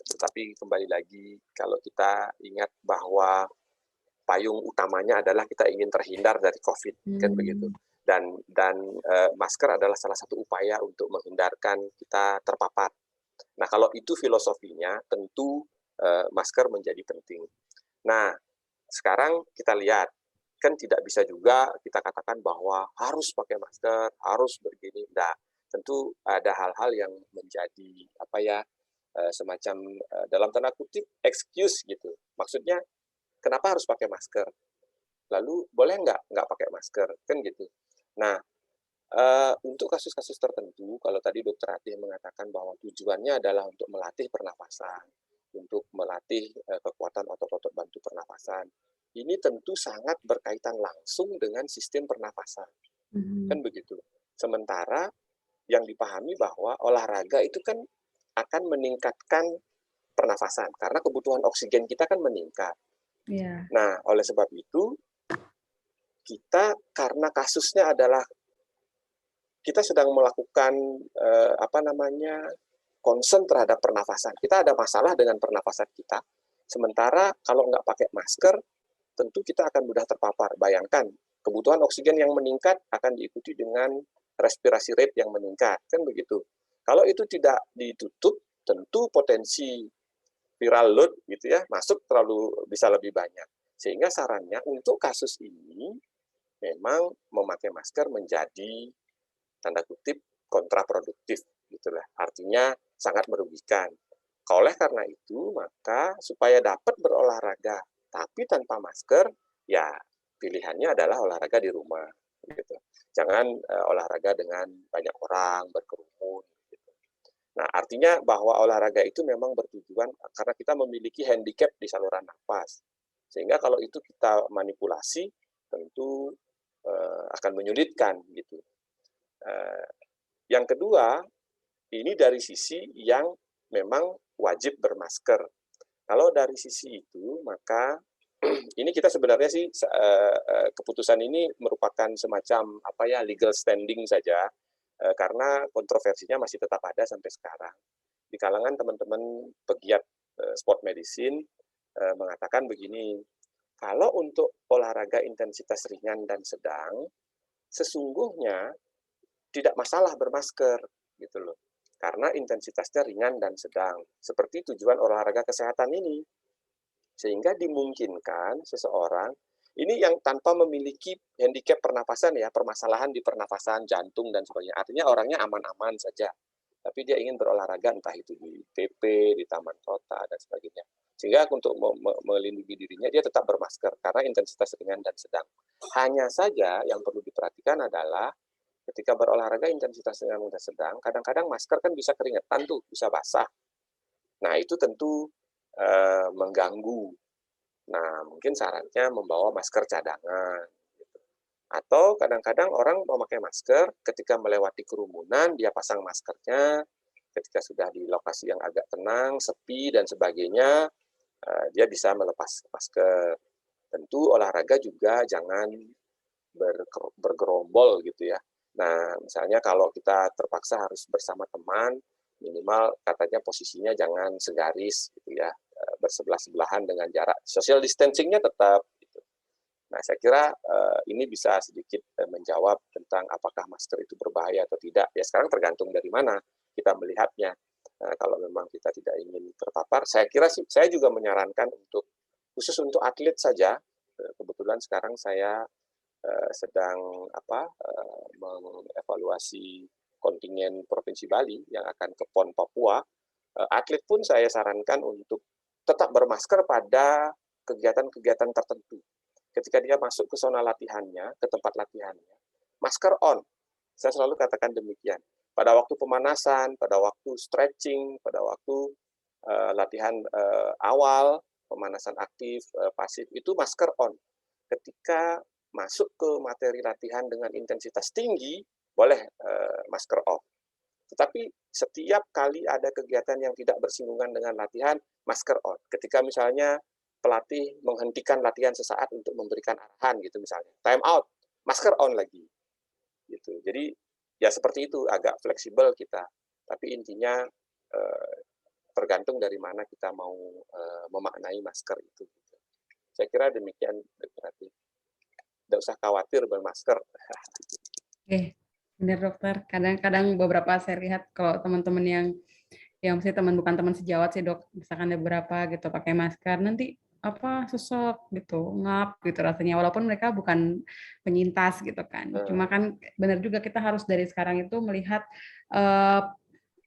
Tetapi kembali lagi kalau kita ingat bahwa payung utamanya adalah kita ingin terhindar dari COVID, kan begitu. Dan masker adalah salah satu upaya untuk menghindarkan kita terpapar. Nah, kalau itu filosofinya, tentu masker menjadi penting. Nah, sekarang kita lihat, kan tidak bisa juga kita katakan bahwa harus pakai masker, harus begini. Nah, tentu ada hal-hal yang menjadi semacam dalam tanda kutip excuse gitu. Maksudnya kenapa harus pakai masker? Lalu boleh nggak pakai masker? Kan gitu. Nah, untuk kasus-kasus tertentu, kalau tadi Dr. Atih mengatakan bahwa tujuannya adalah untuk melatih pernafasan, untuk melatih kekuatan otot-otot bantu pernafasan, ini tentu sangat berkaitan langsung dengan sistem pernafasan. Kan begitu. Sementara yang dipahami bahwa olahraga itu kan akan meningkatkan pernafasan karena kebutuhan oksigen kita kan meningkat. Yeah. Nah, oleh sebab itu kita karena kasusnya adalah kita sedang melakukan concern terhadap pernafasan. Kita ada masalah dengan pernafasan kita. Sementara kalau nggak pakai masker, tentu kita akan mudah terpapar. Bayangkan, kebutuhan oksigen yang meningkat akan diikuti dengan respirasi rate yang meningkat, kan begitu. Kalau itu tidak ditutup, tentu potensi viral load gitu ya masuk bisa lebih banyak. Sehingga sarannya untuk kasus ini memang memakai masker menjadi tanda kutip kontraproduktif gitulah. Artinya sangat merugikan. Oleh karena itu, maka supaya dapat berolahraga tapi tanpa masker, ya pilihannya adalah olahraga di rumah gitu. Jangan olahraga dengan banyak orang, berkerumun gitu. Nah, artinya bahwa olahraga itu memang bertujuan karena kita memiliki handicap di saluran nafas. Sehingga kalau itu kita manipulasi, tentu akan menyulitkan gitu. Yang kedua, ini dari sisi yang memang wajib bermasker. Kalau dari sisi itu, maka ini kita sebenarnya sih keputusan ini merupakan semacam legal standing saja, karena kontroversinya masih tetap ada sampai sekarang. Di kalangan teman-teman pegiat sport medicine mengatakan begini, kalau untuk olahraga intensitas ringan dan sedang, sesungguhnya tidak masalah bermasker gitu loh. Karena intensitasnya ringan dan sedang. Seperti tujuan olahraga kesehatan ini. Sehingga dimungkinkan seseorang ini yang tanpa memiliki handicap pernafasan ya, permasalahan di pernafasan, jantung dan sebagainya. Artinya orangnya aman-aman saja. Tapi dia ingin berolahraga entah itu di TP, di taman kota dan sebagainya. Sehingga untuk melindungi dirinya dia tetap bermasker karena intensitas ringan dan sedang. Hanya saja yang perlu diperhatikan adalah ketika berolahraga intensitas ringan dan sedang, kadang-kadang masker kan bisa keringetan tuh, bisa basah. Nah, itu tentu mengganggu. Nah, mungkin sarannya membawa masker cadangan. Gitu. Atau kadang-kadang orang memakai masker, ketika melewati kerumunan, dia pasang maskernya, ketika sudah di lokasi yang agak tenang, sepi, dan sebagainya, dia bisa melepas masker. Tentu olahraga juga jangan bergerombol gitu ya. Nah, misalnya kalau kita terpaksa harus bersama teman, minimal katanya posisinya jangan segaris gitu ya, bersebelah-sebelahan dengan jarak. Social distancing-nya tetap gitu. Nah, saya kira ini bisa sedikit menjawab tentang apakah masker itu berbahaya atau tidak. Ya sekarang tergantung dari mana kita melihatnya. Kalau memang kita tidak ingin terpapar, saya kira sih, saya juga menyarankan khusus untuk atlet saja. Kebetulan sekarang saya sedang mengevaluasi kontingen Provinsi Bali yang akan ke PON Papua. Atlet pun saya sarankan untuk tetap bermasker pada kegiatan-kegiatan tertentu. Ketika dia masuk ke zona latihannya, ke tempat latihannya, masker on. Saya selalu katakan demikian. Pada waktu pemanasan, pada waktu stretching, pada waktu latihan awal, pemanasan aktif, pasif, itu masker on. Ketika masuk ke materi latihan dengan intensitas tinggi, boleh masker off. Tetapi setiap kali ada kegiatan yang tidak bersinggungan dengan latihan, masker on. Ketika misalnya pelatih menghentikan latihan sesaat untuk memberikan arahan gitu misalnya, time out, masker on lagi. Gitu. Jadi ya seperti itu, agak fleksibel kita. Tapi intinya tergantung dari mana kita mau memaknai masker itu. Saya kira demikian, berarti. Tidak usah khawatir bermasker. Oke, benar dokter. Kadang-kadang beberapa saya lihat kalau teman-teman yang mesti bukan teman sejawat sih dok, misalkan ada beberapa gitu pakai masker, nanti sesek gitu, ngap gitu rasanya, walaupun mereka bukan penyintas gitu kan. Cuma kan benar juga kita harus dari sekarang itu melihat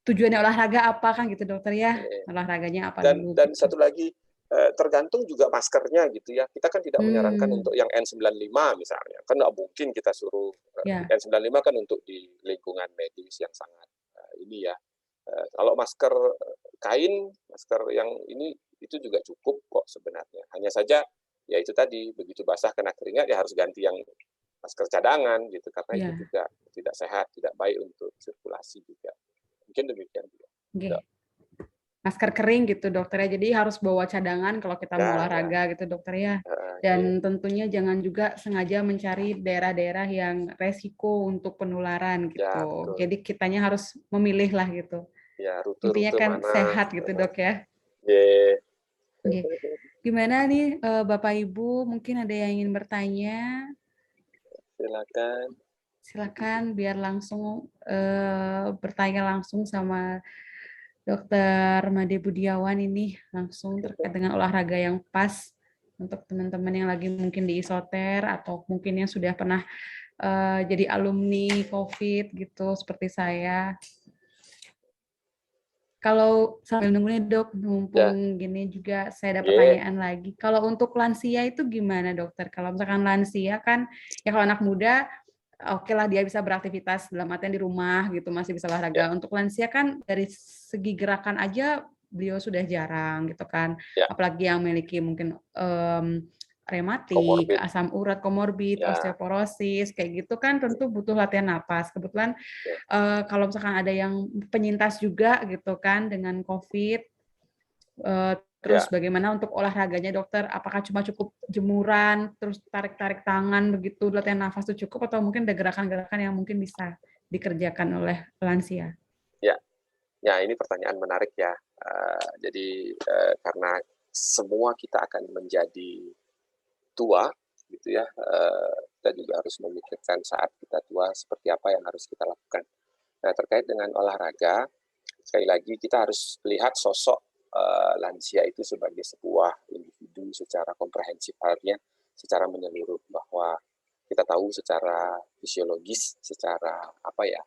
tujuannya olahraga apa kan gitu dokter ya, olahraganya apa dulu. Dan gitu. satu lagi, tergantung juga maskernya gitu ya. Kita kan tidak menyarankan untuk yang N95 misalnya. Kan nggak mungkin kita suruh N95 kan untuk di lingkungan medis yang sangat ini ya. Kalau masker kain, masker yang ini itu juga cukup kok sebenarnya. Hanya saja ya itu tadi, begitu basah kena keringat ya harus ganti yang masker cadangan gitu karena itu juga tidak sehat, tidak baik untuk sirkulasi juga. Mungkin demikian juga. Okay. Masker kering gitu dokter ya, jadi harus bawa cadangan kalau kita mau olahraga gitu dokter ya. Dan tentunya jangan juga sengaja mencari daerah-daerah yang resiko untuk penularan gitu. Jadi kitanya harus memilih lah gitu. Ya, Intinya rute-rute kan mana. sehat gitu dok ya. Yeah. Oke. Gimana nih Bapak Ibu, mungkin ada yang ingin bertanya? Silakan. Silakan biar langsung bertanya langsung sama Dokter Made Budiawan ini langsung terkait dengan olahraga yang pas untuk teman-teman yang lagi mungkin di isoter atau mungkin yang sudah pernah jadi alumni COVID gitu seperti saya. Kalau sambil nunggu nih dok, mumpung gini juga saya ada pertanyaan lagi. Kalau untuk lansia itu gimana dokter? Kalau misalkan lansia kan, ya kalau anak muda, oke lah dia bisa beraktivitas dalam artian di rumah gitu, masih bisa olahraga. Untuk lansia kan dari segi gerakan aja beliau sudah jarang gitu kan. Apalagi yang memiliki mungkin rematik, asam urat, komorbid, osteoporosis, kayak gitu kan tentu butuh latihan napas. Kebetulan kalau misalkan ada yang penyintas juga gitu kan dengan COVID, terus bagaimana untuk olahraganya dokter? Apakah cuma cukup jemuran, terus tarik-tarik tangan begitu, latihan nafas itu cukup atau mungkin ada gerakan-gerakan yang mungkin bisa dikerjakan oleh lansia? Ya, ini pertanyaan menarik ya. Jadi karena semua kita akan menjadi tua, gitu ya. Kita juga harus memikirkan saat kita tua seperti apa yang harus kita lakukan. Nah, terkait dengan olahraga, sekali lagi kita harus lihat sosok lansia itu sebagai sebuah individu secara komprehensif, artinya secara menyeluruh, bahwa kita tahu secara fisiologis, secara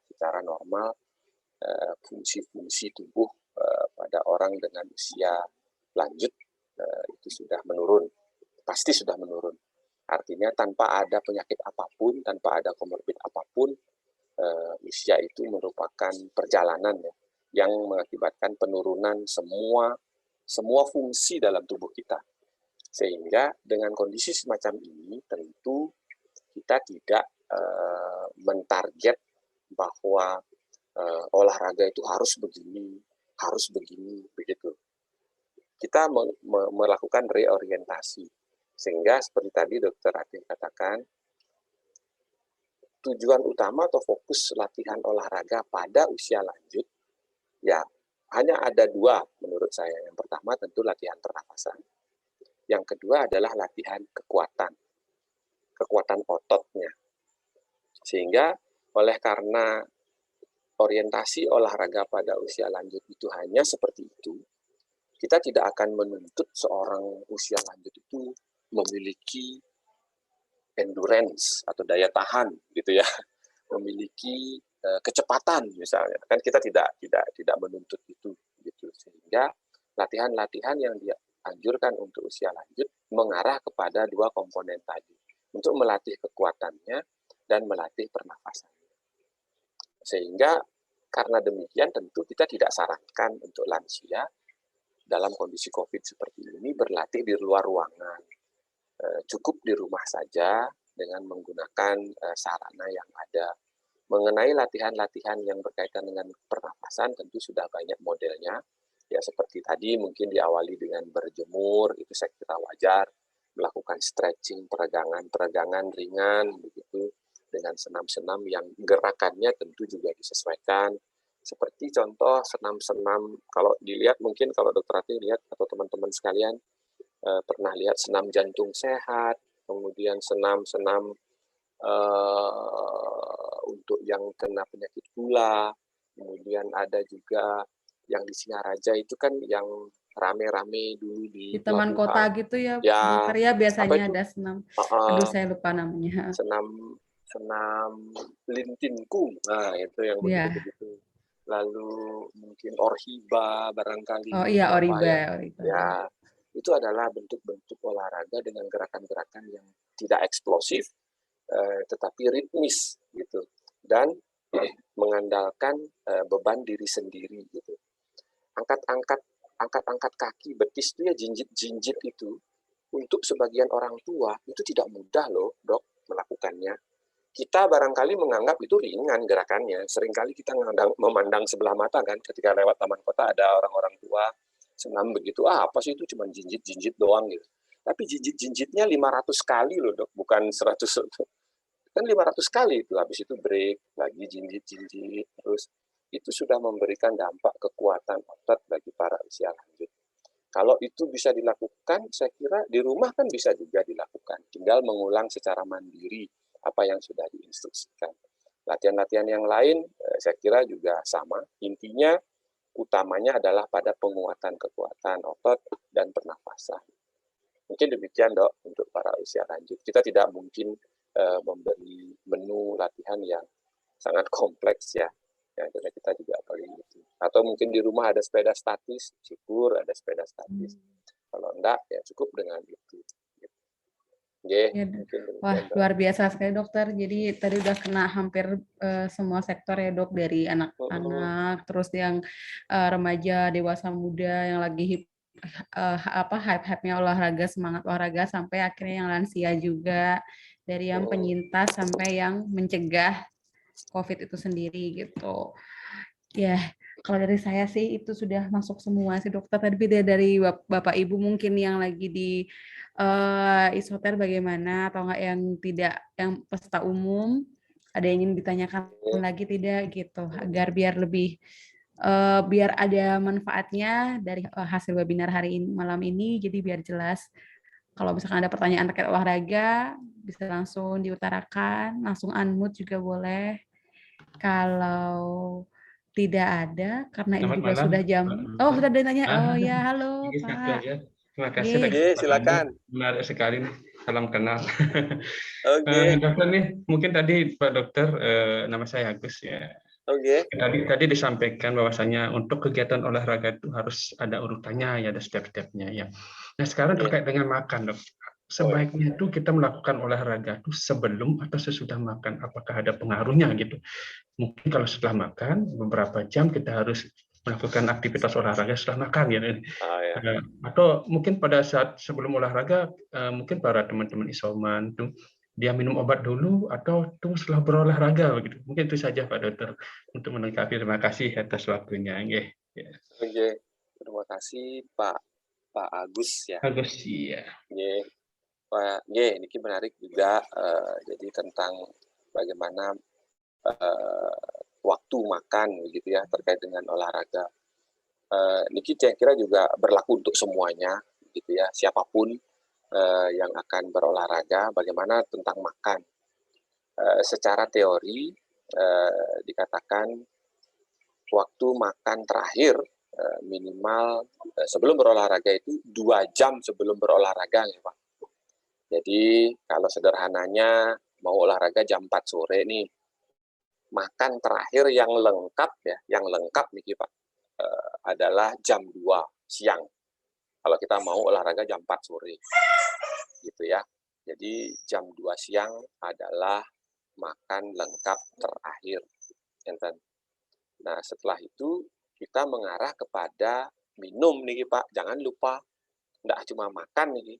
secara normal fungsi-fungsi tubuh pada orang dengan usia lanjut itu sudah menurun, pasti sudah menurun. Artinya tanpa ada penyakit apapun, tanpa ada komorbid apapun, usia itu merupakan perjalanan yang mengakibatkan penurunan semua fungsi dalam tubuh kita. Sehingga dengan kondisi semacam ini tentu kita tidak mentarget bahwa olahraga itu harus begini, begitu. Kita melakukan reorientasi. Sehingga seperti tadi Dr. Atin katakan, tujuan utama atau fokus latihan olahraga pada usia lanjut, ya hanya ada dua menurut saya. Yang pertama tentu latihan pernafasan. Yang kedua adalah latihan kekuatan ototnya. Sehingga oleh karena orientasi olahraga pada usia lanjut itu hanya seperti itu, kita tidak akan menuntut seorang usia lanjut itu memiliki endurance atau daya tahan gitu ya, memiliki kecepatan misalnya. Kan kita tidak menuntut itu gitu. Sehingga latihan-latihan yang dianjurkan untuk usia lanjut mengarah kepada dua komponen tadi, untuk melatih kekuatannya dan melatih pernafasannya. Sehingga karena demikian tentu kita tidak sarankan untuk lansia dalam kondisi COVID seperti ini berlatih di luar ruangan. Cukup di rumah saja dengan menggunakan sarana yang ada. Mengenai latihan-latihan yang berkaitan dengan pernapasan tentu sudah banyak modelnya. Ya seperti tadi mungkin diawali dengan berjemur, itu saya kira wajar. Melakukan stretching, peregangan ringan begitu, dengan senam-senam yang gerakannya tentu juga disesuaikan. Seperti contoh senam-senam, kalau dilihat mungkin kalau Dr. Ati lihat atau teman-teman sekalian pernah lihat senam jantung sehat, kemudian senam-senam untuk yang kena penyakit gula, kemudian ada juga yang di Singaraja itu kan yang rame-rame dulu di taman kota gitu ya, dokter ya biasanya ada senam. Aduh saya lupa namanya. Senam lintinku, nah itu yang begitu-begitu. Lalu mungkin orhiba barangkali. Oh iya oriba. Ya itu adalah bentuk-bentuk olahraga dengan gerakan-gerakan yang tidak eksplosif, tetapi ritmis gitu, dan mengandalkan beban diri sendiri gitu. Angkat-angkat kaki, betis itu ya, jinjit itu untuk sebagian orang tua itu tidak mudah loh dok melakukannya. Kita barangkali menganggap itu ringan gerakannya. Seringkali kita memandang sebelah mata kan ketika lewat taman kota ada orang-orang tua senam begitu. Apa sih itu, cuma jinjit doang gitu. Tapi jinjit-jinjitnya 500 kali loh dok, bukan 100. Kan 500 kali itu, habis itu break, lagi jinjit, terus itu sudah memberikan dampak kekuatan otot bagi para usia lanjut. Kalau itu bisa dilakukan, saya kira di rumah kan bisa juga dilakukan. Tinggal mengulang secara mandiri apa yang sudah diinstruksikan. Latihan-latihan yang lain saya kira juga sama. Intinya utamanya adalah pada penguatan kekuatan otot dan pernafasan. Mungkin demikian, Dok, untuk para usia lanjut. Kita tidak mungkin memberi menu latihan yang sangat kompleks ya. Ya, kita juga paling gitu. Atau mungkin di rumah ada sepeda statis, syukur ada sepeda statis. Kalau enggak, ya cukup dengan itu. Ya, wah, luar biasa sekali dokter. Jadi tadi udah kena hampir semua sektor ya dok, dari anak-anak, terus yang remaja, dewasa muda yang lagi hype-nya olahraga, semangat olahraga, sampai akhirnya yang lansia juga, dari yang penyintas sampai yang mencegah COVID itu sendiri gitu. Ya, kalau dari saya sih itu sudah masuk semua sih dokter. Tadi beda dari Bapak Ibu mungkin yang lagi di isoter bagaimana, atau enggak yang tidak, yang peserta umum, ada yang ingin ditanyakan lagi tidak gitu, agar biar lebih biar ada manfaatnya dari hasil webinar hari ini, malam ini, jadi biar jelas. Kalau misalkan ada pertanyaan terkait olahraga, bisa langsung diutarakan, langsung unmute juga boleh. Kalau tidak ada, karena ini juga sudah jam. Oh, sudah ada yang nanya. Oh ya, halo Pak. Terima kasih. Silakan. Menarik sekali nih. Salam kenal. Oke. Dokter nih, mungkin tadi Pak Dokter, nama saya Agus ya. Oke. Tadi disampaikan bahwasanya untuk kegiatan olahraga itu harus ada urutannya ya, ada step-stepnya ya. Nah sekarang terkait dengan makan, Dok. Sebaiknya itu kita melakukan olahraga itu sebelum atau sesudah makan, apakah ada pengaruhnya gitu? Mungkin kalau setelah makan beberapa jam kita harus melakukan aktivitas olahraga setelah makan ya. Atau mungkin pada saat sebelum olahraga mungkin para teman-teman isoman tuh dia minum obat dulu atau tunggu setelah berolahraga begitu. Mungkin itu saja Pak Dokter untuk melengkapi. Terima kasih atas waktunya. Oke. Terima kasih Pak Agus ya. Agus iya. Pak, ini menarik juga, jadi tentang bagaimana waktu makan begitu ya terkait dengan olahraga. Niki saya kira juga berlaku untuk semuanya gitu ya, siapapun yang akan berolahraga, bagaimana tentang makan. Secara teori dikatakan waktu makan terakhir minimal sebelum berolahraga itu 2 jam sebelum berolahraga ya Pak. Jadi kalau sederhananya mau olahraga jam 4 sore nih, makan terakhir yang lengkap ya, yang lengkap nih Pak, adalah jam 2 siang. Kalau kita mau olahraga jam 4 sore, gitu ya. Jadi jam 2 siang adalah makan lengkap terakhir. Nah setelah itu kita mengarah kepada minum nih Pak, jangan lupa, nggak cuma makan nih.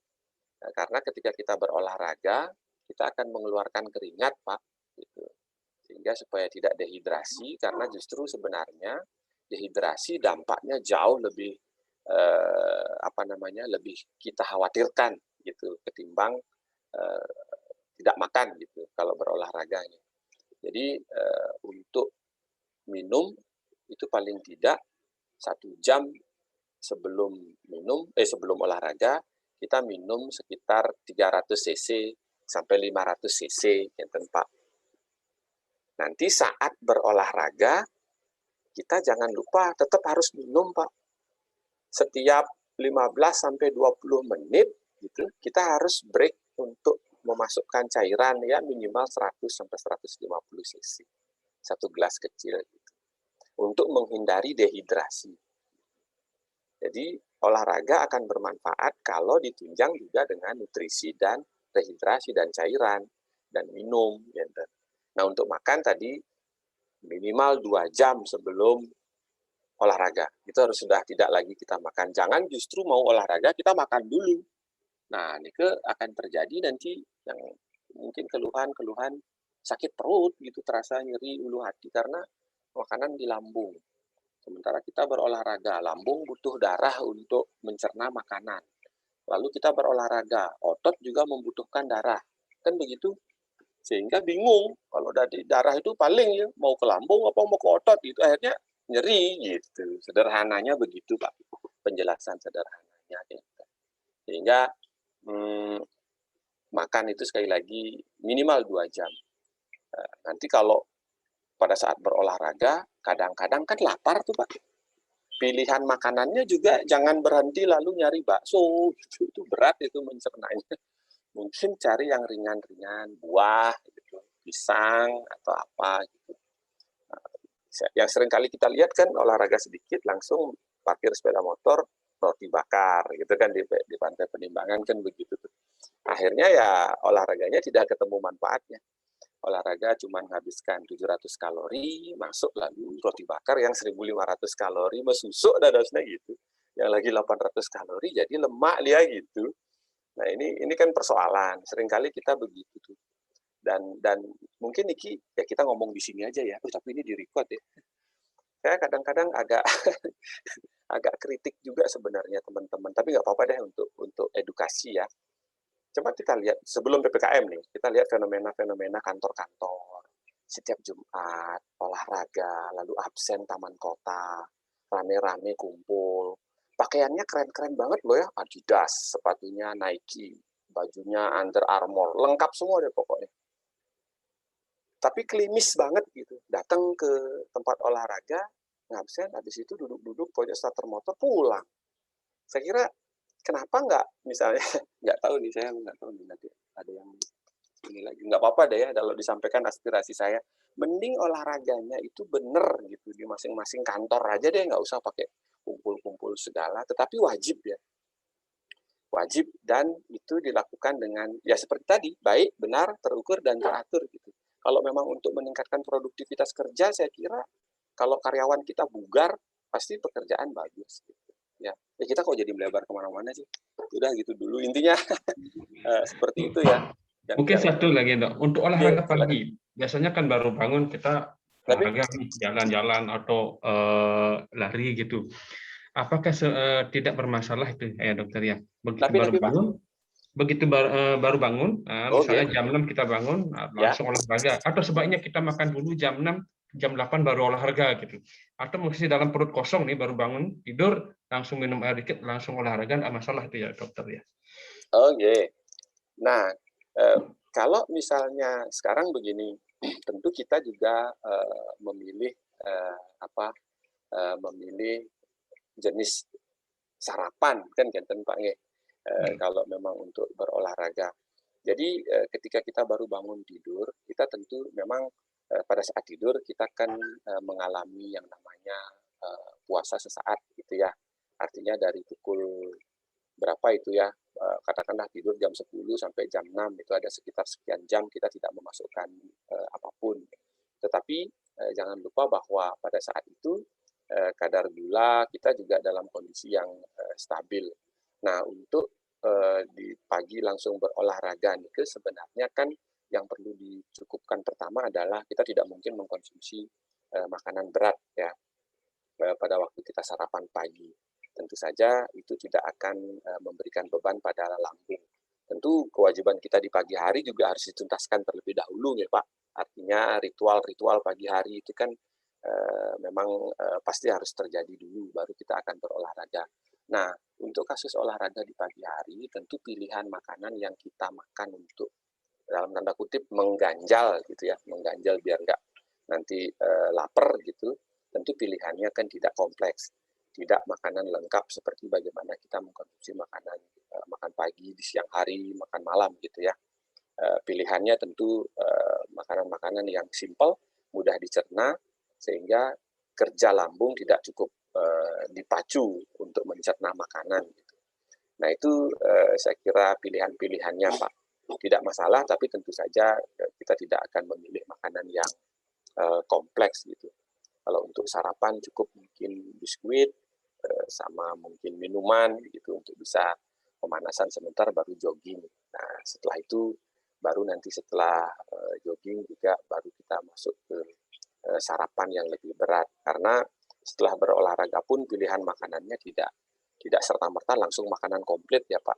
Nah, karena ketika kita berolahraga, kita akan mengeluarkan keringat, Pak. Gitu. Sehingga supaya tidak dehidrasi, karena justru sebenarnya dehidrasi dampaknya jauh lebih lebih kita khawatirkan gitu ketimbang tidak makan gitu kalau berolahraga. Jadi untuk minum itu paling tidak 1 jam sebelum olahraga kita minum sekitar 300 cc sampai 500 cc Pak. Nanti saat berolahraga kita jangan lupa tetap harus minum Pak. Setiap 15 sampai 20 menit gitu kita harus break untuk memasukkan cairan ya minimal 100 sampai 150 cc. 1 gelas kecil gitu. Untuk menghindari dehidrasi. Jadi olahraga akan bermanfaat kalau ditunjang juga dengan nutrisi dan rehidrasi dan cairan dan minum. Gitu. Nah untuk makan tadi minimal 2 jam sebelum olahraga. Itu harus sudah tidak lagi kita makan. Jangan justru mau olahraga kita makan dulu. Nah ini akan terjadi nanti yang mungkin keluhan sakit perut gitu, terasa nyeri ulu hati karena makanan di lambung. Sementara kita berolahraga, lambung butuh darah untuk mencerna makanan. Lalu kita berolahraga, otot juga membutuhkan darah. Kan begitu? Sehingga bingung kalau dari darah itu paling ya mau ke lambung apa mau ke otot gitu, akhirnya nyeri gitu. Sederhananya begitu Pak, penjelasan sederhananya gitu. Sehingga makan itu sekali lagi minimal 2 jam. Nanti kalau pada saat berolahraga kadang-kadang kan lapar tuh Pak. Pilihan makanannya juga jangan berhenti lalu nyari bakso, itu berat itu mencernanya. Mungkin cari yang ringan-ringan, buah, gitu, pisang atau apa gitu. Yang sering kali kita lihat kan olahraga sedikit langsung parkir sepeda motor, roti bakar gitu kan di Pantai Penimbangan kan begitu tuh. Akhirnya ya olahraganya tidak ketemu manfaatnya. Olahraga cuma menghabiskan 700 kalori, masuk lalu roti bakar yang 1.500 kalori, mesusuk dadasnya gitu. Yang lagi 800 kalori jadi lemak dia gitu. Nah ini kan persoalan, seringkali kita begitu tuh. Dan mungkin Niki ya kita ngomong di sini aja ya, tapi ini di-record ya. Saya kadang-kadang agak agak kritik juga sebenarnya teman-teman, tapi nggak apa-apa deh untuk edukasi ya. Coba kita lihat sebelum PPKM nih, kita lihat fenomena-fenomena kantor-kantor. Setiap Jumat, olahraga, lalu absen taman kota, rame-rame kumpul. Pakaiannya keren-keren banget loh ya, Adidas, sepatunya Nike, bajunya Under Armour, lengkap semua deh pokoknya. Tapi klimis banget gitu, datang ke tempat olahraga, ngabsen, habis itu duduk-duduk pojok starter motor, pulang. Saya kira kenapa nggak misalnya nggak tahu nih, saya nggak tahu nih, nanti ada yang ini lagi, nggak apa-apa deh ya kalau disampaikan aspirasi saya, mending olahraganya itu bener gitu di masing-masing kantor aja deh, nggak usah pakai kumpul-kumpul segala, tetapi wajib ya, wajib, dan itu dilakukan dengan ya seperti tadi, baik, benar, terukur dan teratur gitu. Kalau memang untuk meningkatkan produktivitas kerja, saya kira kalau karyawan kita bugar pasti pekerjaan bagus gitu. Ya kita kok jadi melebar kemana-mana sih, udah gitu dulu intinya. Seperti itu ya. Mungkin satu lagi dok, untuk olahraga silakan. pagi, biasanya kan baru bangun kita olahraga jalan-jalan atau lari gitu. Apakah tidak bermasalah itu ya dokter ya? Begitu baru bangun, misalnya jam 6 kita bangun, langsung olahraga. Atau sebaiknya kita makan dulu jam 6, jam 8 baru olahraga gitu. Atau mesti dalam perut kosong nih baru bangun, tidur, langsung minum air dikit, langsung olahraga, nggak masalah itu ya dokter ya? Oke. Nah, kalau misalnya sekarang begini, tentu kita juga memilih memilih jenis sarapan kan Pak Nge. Kalau memang untuk berolahraga. Jadi ketika kita baru bangun tidur, kita tentu memang pada saat tidur kita akan mengalami yang namanya puasa sesaat gitu ya. Artinya dari pukul berapa itu ya, katakanlah tidur jam 10 sampai jam 6 itu ada sekitar sekian jam kita tidak memasukkan apapun. Tetapi jangan lupa bahwa pada saat itu kadar gula kita juga dalam kondisi yang stabil. Nah, untuk di pagi langsung berolahraga nih, sebenarnya kan yang perlu dicukupkan pertama adalah kita tidak mungkin mengkonsumsi makanan berat ya pada waktu kita sarapan pagi. Tentu saja itu tidak akan memberikan beban pada lambung. Tentu kewajiban kita di pagi hari juga harus dituntaskan terlebih dahulu ya Pak. Artinya ritual-ritual pagi hari itu kan memang pasti harus terjadi dulu, baru kita akan berolahraga. Nah, untuk kasus olahraga di pagi hari, tentu pilihan makanan yang kita makan untuk dalam tanda kutip mengganjal gitu ya, mengganjal biar nggak nanti lapar gitu. Tentu pilihannya kan tidak kompleks, tidak makanan lengkap seperti bagaimana kita mengkonsumsi makanan makan pagi, di siang hari, makan malam gitu ya. Pilihannya tentu makanan-makanan yang simple, mudah dicerna, sehingga kerja lambung tidak cukup dipacu untuk mencerna makanan. Gitu. Nah itu saya kira pilihan-pilihannya Pak. Tidak masalah, tapi tentu saja kita tidak akan memilih makanan yang kompleks gitu. Kalau untuk sarapan cukup mungkin biskuit sama mungkin minuman gitu untuk bisa pemanasan sebentar baru jogging. Nah setelah itu baru nanti setelah jogging juga baru kita masuk ke sarapan yang lebih berat, karena setelah berolahraga pun pilihan makanannya tidak serta-merta langsung makanan komplit ya Pak.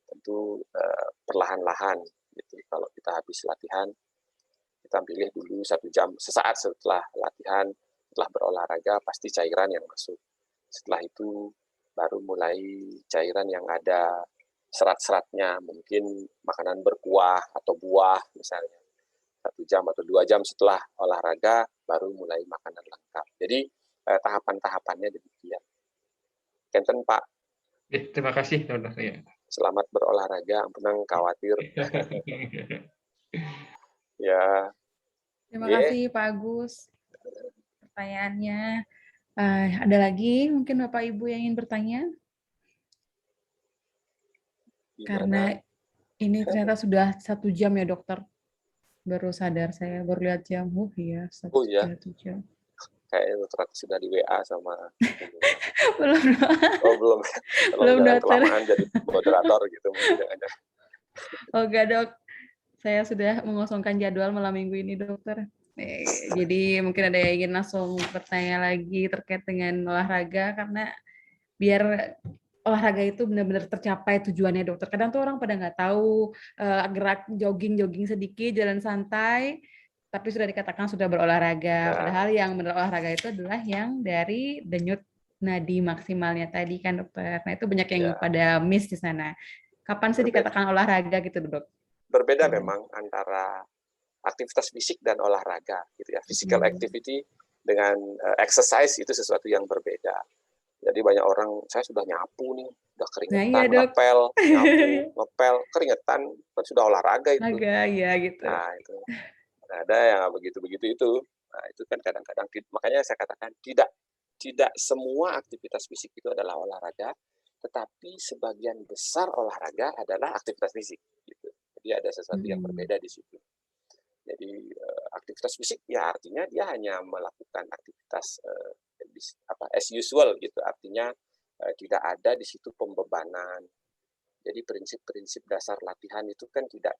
Tentu perlahan-lahan gitu. Kalau kita habis latihan kita pilih dulu 1 jam, sesaat setelah latihan, setelah berolahraga, pasti cairan yang masuk. Setelah itu baru mulai cairan yang ada serat-seratnya, mungkin makanan berkuah atau buah misalnya. 1 jam atau 2 jam setelah olahraga, baru mulai makanan lengkap. Jadi tahapan-tahapannya demikian. Kenten Pak, Terima kasih, dokter. Ya. selamat berolahraga, ampun khawatir. Ya, Terima Ye. kasih Pak Agus pertanyaannya. Ada lagi mungkin Bapak Ibu yang ingin bertanya? Karena ini ternyata sudah 1 jam ya dokter. Baru sadar saya, baru lihat jam. Iya, 1 jam. Kayaknya dokter aku sudah di WA sama Belum. Oh belum. Belum Jangan dokter. kelamaan jadi moderator gitu mungkin jangan. Oh enggak dok, saya sudah mengosongkan jadwal malam minggu ini dokter. Jadi mungkin ada yang ingin langsung bertanya lagi terkait dengan olahraga, karena biar olahraga itu benar-benar tercapai tujuannya dokter. Kadang tuh orang pada nggak tahu gerak jogging sedikit, jalan santai, tapi sudah dikatakan sudah berolahraga. Padahal yang benar olahraga itu adalah yang dari denyut nadi maksimalnya tadi kan dokter. Nah itu banyak yang pada miss di sana. Kapan sih dikatakan olahraga gitu dok? Berbeda memang antara aktivitas fisik dan olahraga gitu ya. Physical activity dengan exercise itu sesuatu yang berbeda. Jadi banyak orang, saya sudah nyapu nih, udah keringetan, ngepel, ngepel, keringetan, kan sudah olahraga itu. Ya gitu. Nah itu, ada yang begitu-begitu itu. Nah itu kan kadang-kadang, makanya saya katakan tidak semua aktivitas fisik itu adalah olahraga, tetapi sebagian besar olahraga adalah aktivitas fisik. Gitu. Jadi ada sesuatu yang berbeda di situ. Jadi aktivitas fisik ya artinya dia hanya melakukan aktivitas as usual gitu, artinya tidak ada di situ pembebanan. Jadi prinsip-prinsip dasar latihan itu kan tidak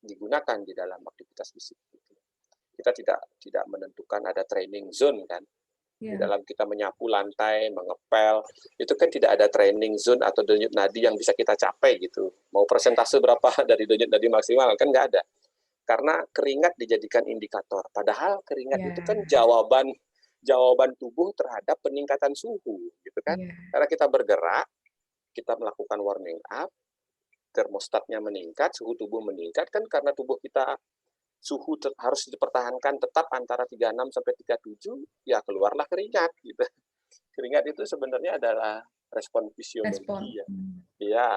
digunakan di dalam aktivitas fisik. Gitu. Kita tidak menentukan ada training zone kan. Di dalam kita menyapu lantai, mengepel, itu kan tidak ada training zone atau denyut nadi yang bisa kita capai gitu. Mau persentase berapa dari denyut nadi maksimal kan nggak ada. Karena keringat dijadikan indikator. Padahal keringat itu kan jawaban tubuh terhadap peningkatan suhu, gitu kan? Karena kita bergerak, kita melakukan warming up, termostatnya meningkat, suhu tubuh meningkat kan karena tubuh kita suhu harus dipertahankan tetap antara 36 sampai 37, ya keluarlah keringat gitu. Keringat itu sebenarnya adalah respon fisiologi ya. Ya,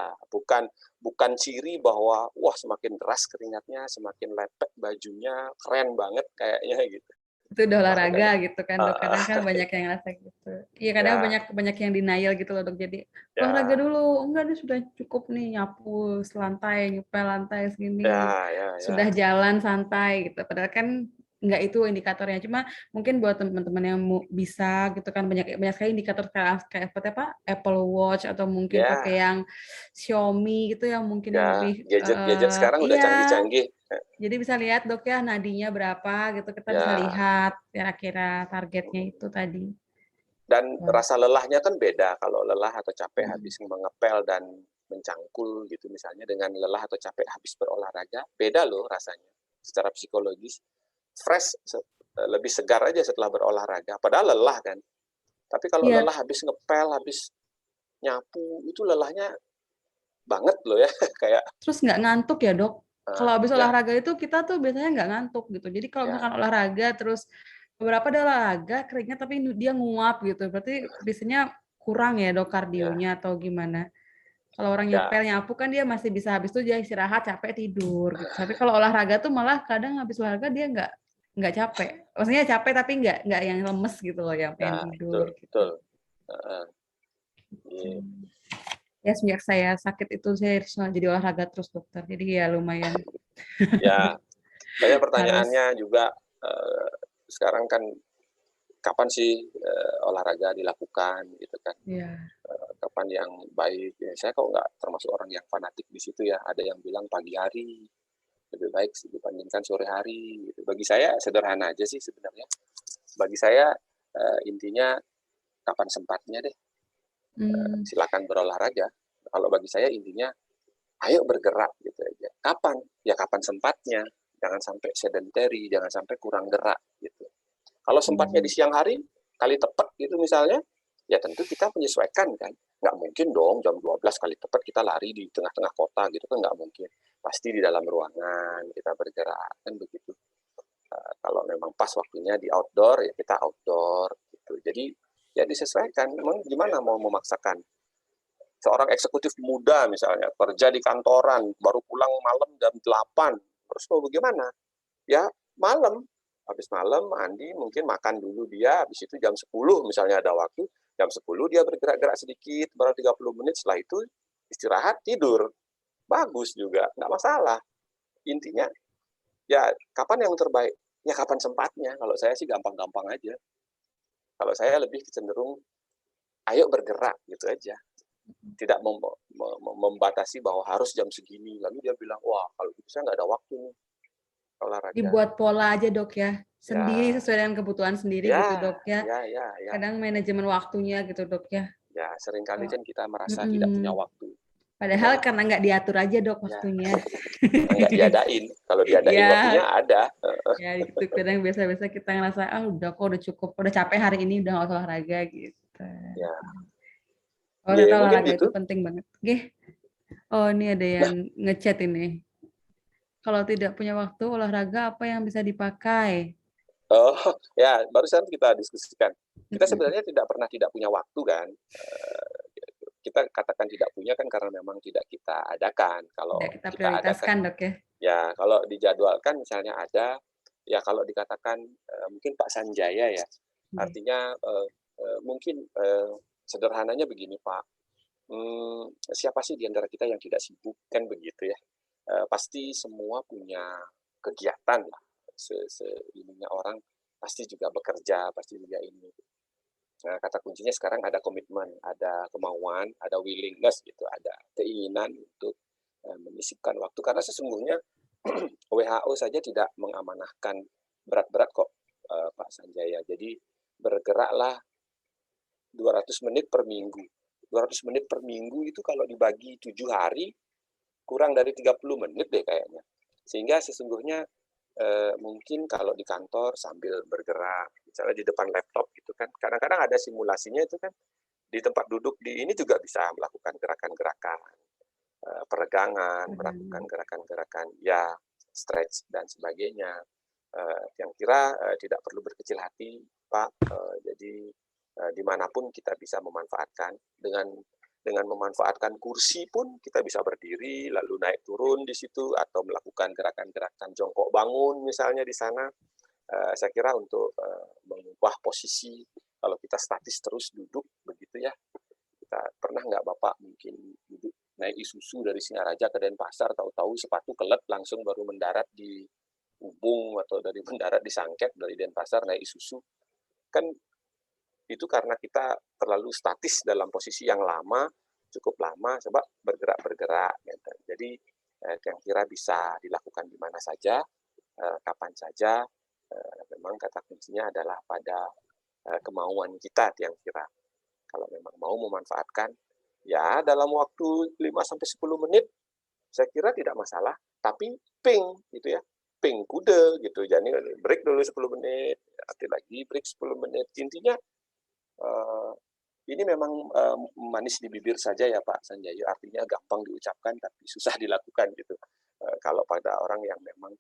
bukan ciri bahwa wah semakin deras keringatnya, semakin lepek bajunya, keren banget kayaknya gitu. Itu udah olahraga gitu kan dok. Kadang kan banyak yang ngerasa gitu. Iya kadang banyak yang denial gitu loh dok. Jadi olahraga dulu, enggak nih sudah cukup nih nyapu selantai, nyepel lantai segini, sudah jalan santai gitu. Padahal kan enggak itu indikatornya. Cuma mungkin buat teman-teman yang bisa gitu kan banyak sekali indikator kayak seperti apa Apple Watch atau mungkin pakai yang Xiaomi gitu yang mungkin lebih gadget sekarang udah canggih-canggih. Jadi bisa lihat dok ya nadinya berapa gitu, kita bisa lihat kira-kira targetnya itu tadi. Dan rasa lelahnya kan beda, kalau lelah atau capek habis mengepel dan mencangkul gitu misalnya dengan lelah atau capek habis berolahraga, beda loh rasanya secara psikologis. Fresh, lebih segar aja setelah berolahraga, padahal lelah kan. Tapi kalau lelah habis ngepel, habis nyapu, itu lelahnya banget loh ya. Kayak. Terus nggak ngantuk ya dok? Kalau habis olahraga itu kita tuh biasanya nggak ngantuk gitu. Jadi kalau misalkan olahraga terus beberapa ada olahraga keringat tapi dia nguap gitu, berarti biasanya kurang ya dok kardionya atau gimana? Kalau orang nyepel nyapu kan dia masih bisa habis itu dia istirahat capek tidur gitu. Tapi kalau olahraga tuh malah kadang habis olahraga dia nggak capek. Maksudnya capek tapi nggak yang lemes gitu loh yang pengen tidur. Betul. Ya sejak saya sakit itu saya harus jadi olahraga terus dokter. Jadi ya lumayan. Ya, banyak pertanyaannya juga sekarang kan kapan sih olahraga dilakukan gitu kan? Kapan yang baik? Ya, saya kok nggak termasuk orang yang fanatik di situ ya. Ada yang bilang pagi hari lebih baik dibandingkan sore hari. Gitu. Bagi saya sederhana aja sih sebenarnya. Bagi saya intinya kapan sempatnya deh. Silakan berolahraga. Kalau bagi saya intinya ayo bergerak gitu aja. Kapan? Ya kapan sempatnya Jangan sampai sedentary, jangan sampai kurang gerak gitu. Kalau sempatnya di siang hari, kali tepat gitu misalnya, ya tentu kita menyesuaikan kan. Nggak mungkin dong jam 12 kali tepat kita lari di tengah-tengah kota gitu kan, nggak mungkin. Pasti di dalam ruangan kita bergerak kan begitu. Kalau memang pas waktunya di outdoor ya kita outdoor gitu. Jadi ya disesuaikan. Memang gimana mau memaksakan seorang eksekutif muda misalnya kerja di kantoran baru pulang malam jam 8, terus mau bagaimana? Ya malam, habis malam mandi mungkin makan dulu dia, habis itu jam 10 misalnya ada waktu, jam 10 dia bergerak-gerak sedikit, baru 30 menit, setelah itu istirahat tidur. Bagus juga, nggak masalah. Intinya ya kapan yang terbaik? Ya kapan sempatnya. Kalau saya sih gampang-gampang aja. Kalau saya lebih cenderung ayo bergerak gitu aja. Tidak membatasi bahwa harus jam segini. Lalu dia bilang, wah kalau gitu saya nggak ada waktu nih olahraga. Dibuat pola aja dok ya, sendiri Ya. sesuai dengan kebutuhan sendiri Ya, gitu dok ya. ya. Kadang manajemen waktunya gitu dok ya. Ya, seringkali Oh. kan kita merasa tidak punya waktu. Padahal karena nggak diatur aja dok waktunya. Nggak diadain. Kalau diadain Ya. waktunya ada. Ya itu kadang biasa-biasa kita ngerasa, udah kok udah cukup, udah capek hari ini, udah nggak usah olahraga gitu. Ya. Oh, Ya, ternyata mungkin olahraga gitu. itu penting banget. Oke. Oh, ini ada yang ngechat ini. Kalau tidak punya waktu olahraga, apa yang bisa dipakai? Oh, ya, barusan kita diskusikan. Kita sebenarnya tidak pernah tidak punya waktu kan. Kita katakan tidak punya kan karena memang tidak kita adakan. Kalau Tidak kita kita prioritaskan adakan, dok ya. ya kalau dijadwalkan misalnya ada, ya kalau dikatakan mungkin Pak Sanjaya ya, artinya mungkin sederhananya begini Pak, siapa sih di antara kita yang tidak sibuk kan begitu ya? Pasti semua punya kegiatan lah. Ininya orang pasti juga bekerja, pasti juga ini. Nah, kata kuncinya sekarang ada komitmen, ada kemauan, ada willingness gitu, ada keinginan untuk menyisipkan waktu. Karena sesungguhnya WHO saja tidak mengamanahkan berat-berat kok, Pak Sanjaya. Jadi bergeraklah 200 menit per minggu. 200 menit per minggu itu kalau dibagi 7 hari, kurang dari 30 menit deh kayaknya. Sehingga sesungguhnya mungkin kalau di kantor sambil bergerak, misalnya di depan laptop gitu kan, kadang-kadang ada simulasinya itu kan, di tempat duduk di ini juga bisa melakukan gerakan-gerakan, peregangan, melakukan gerakan-gerakan, ya stretch dan sebagainya. Yang kira tidak perlu berkecil hati, Pak. Jadi dimanapun kita bisa memanfaatkan dengan memanfaatkan kursi pun kita bisa berdiri lalu naik turun di situ atau melakukan gerakan-gerakan jongkok bangun misalnya di sana. Saya kira untuk mengubah posisi kalau kita statis terus duduk begitu ya. Kita pernah nggak Bapak mungkin duduk naik Isuzu dari Singaraja ke Denpasar, tahu-tahu sepatu kelet langsung baru mendarat di Ubung atau dari mendarat di Sangket dari Denpasar naik Isuzu. Kan itu karena kita terlalu statis dalam posisi yang lama, cukup lama, coba bergerak-bergerak. Gitu. Jadi yang kira bisa dilakukan di mana saja, kapan saja, memang kata kuncinya adalah pada kemauan kita yang kira. Kalau memang mau memanfaatkan, ya dalam waktu 5-10 menit, saya kira tidak masalah, tapi ping, gitu ya. Ping kuda, gitu. Jadi break dulu 10 menit, nanti lagi break 10 menit. Intinya, ini memang manis di bibir saja ya Pak Sanjaya, artinya gampang diucapkan tapi susah dilakukan gitu. Kalau pada orang yang memang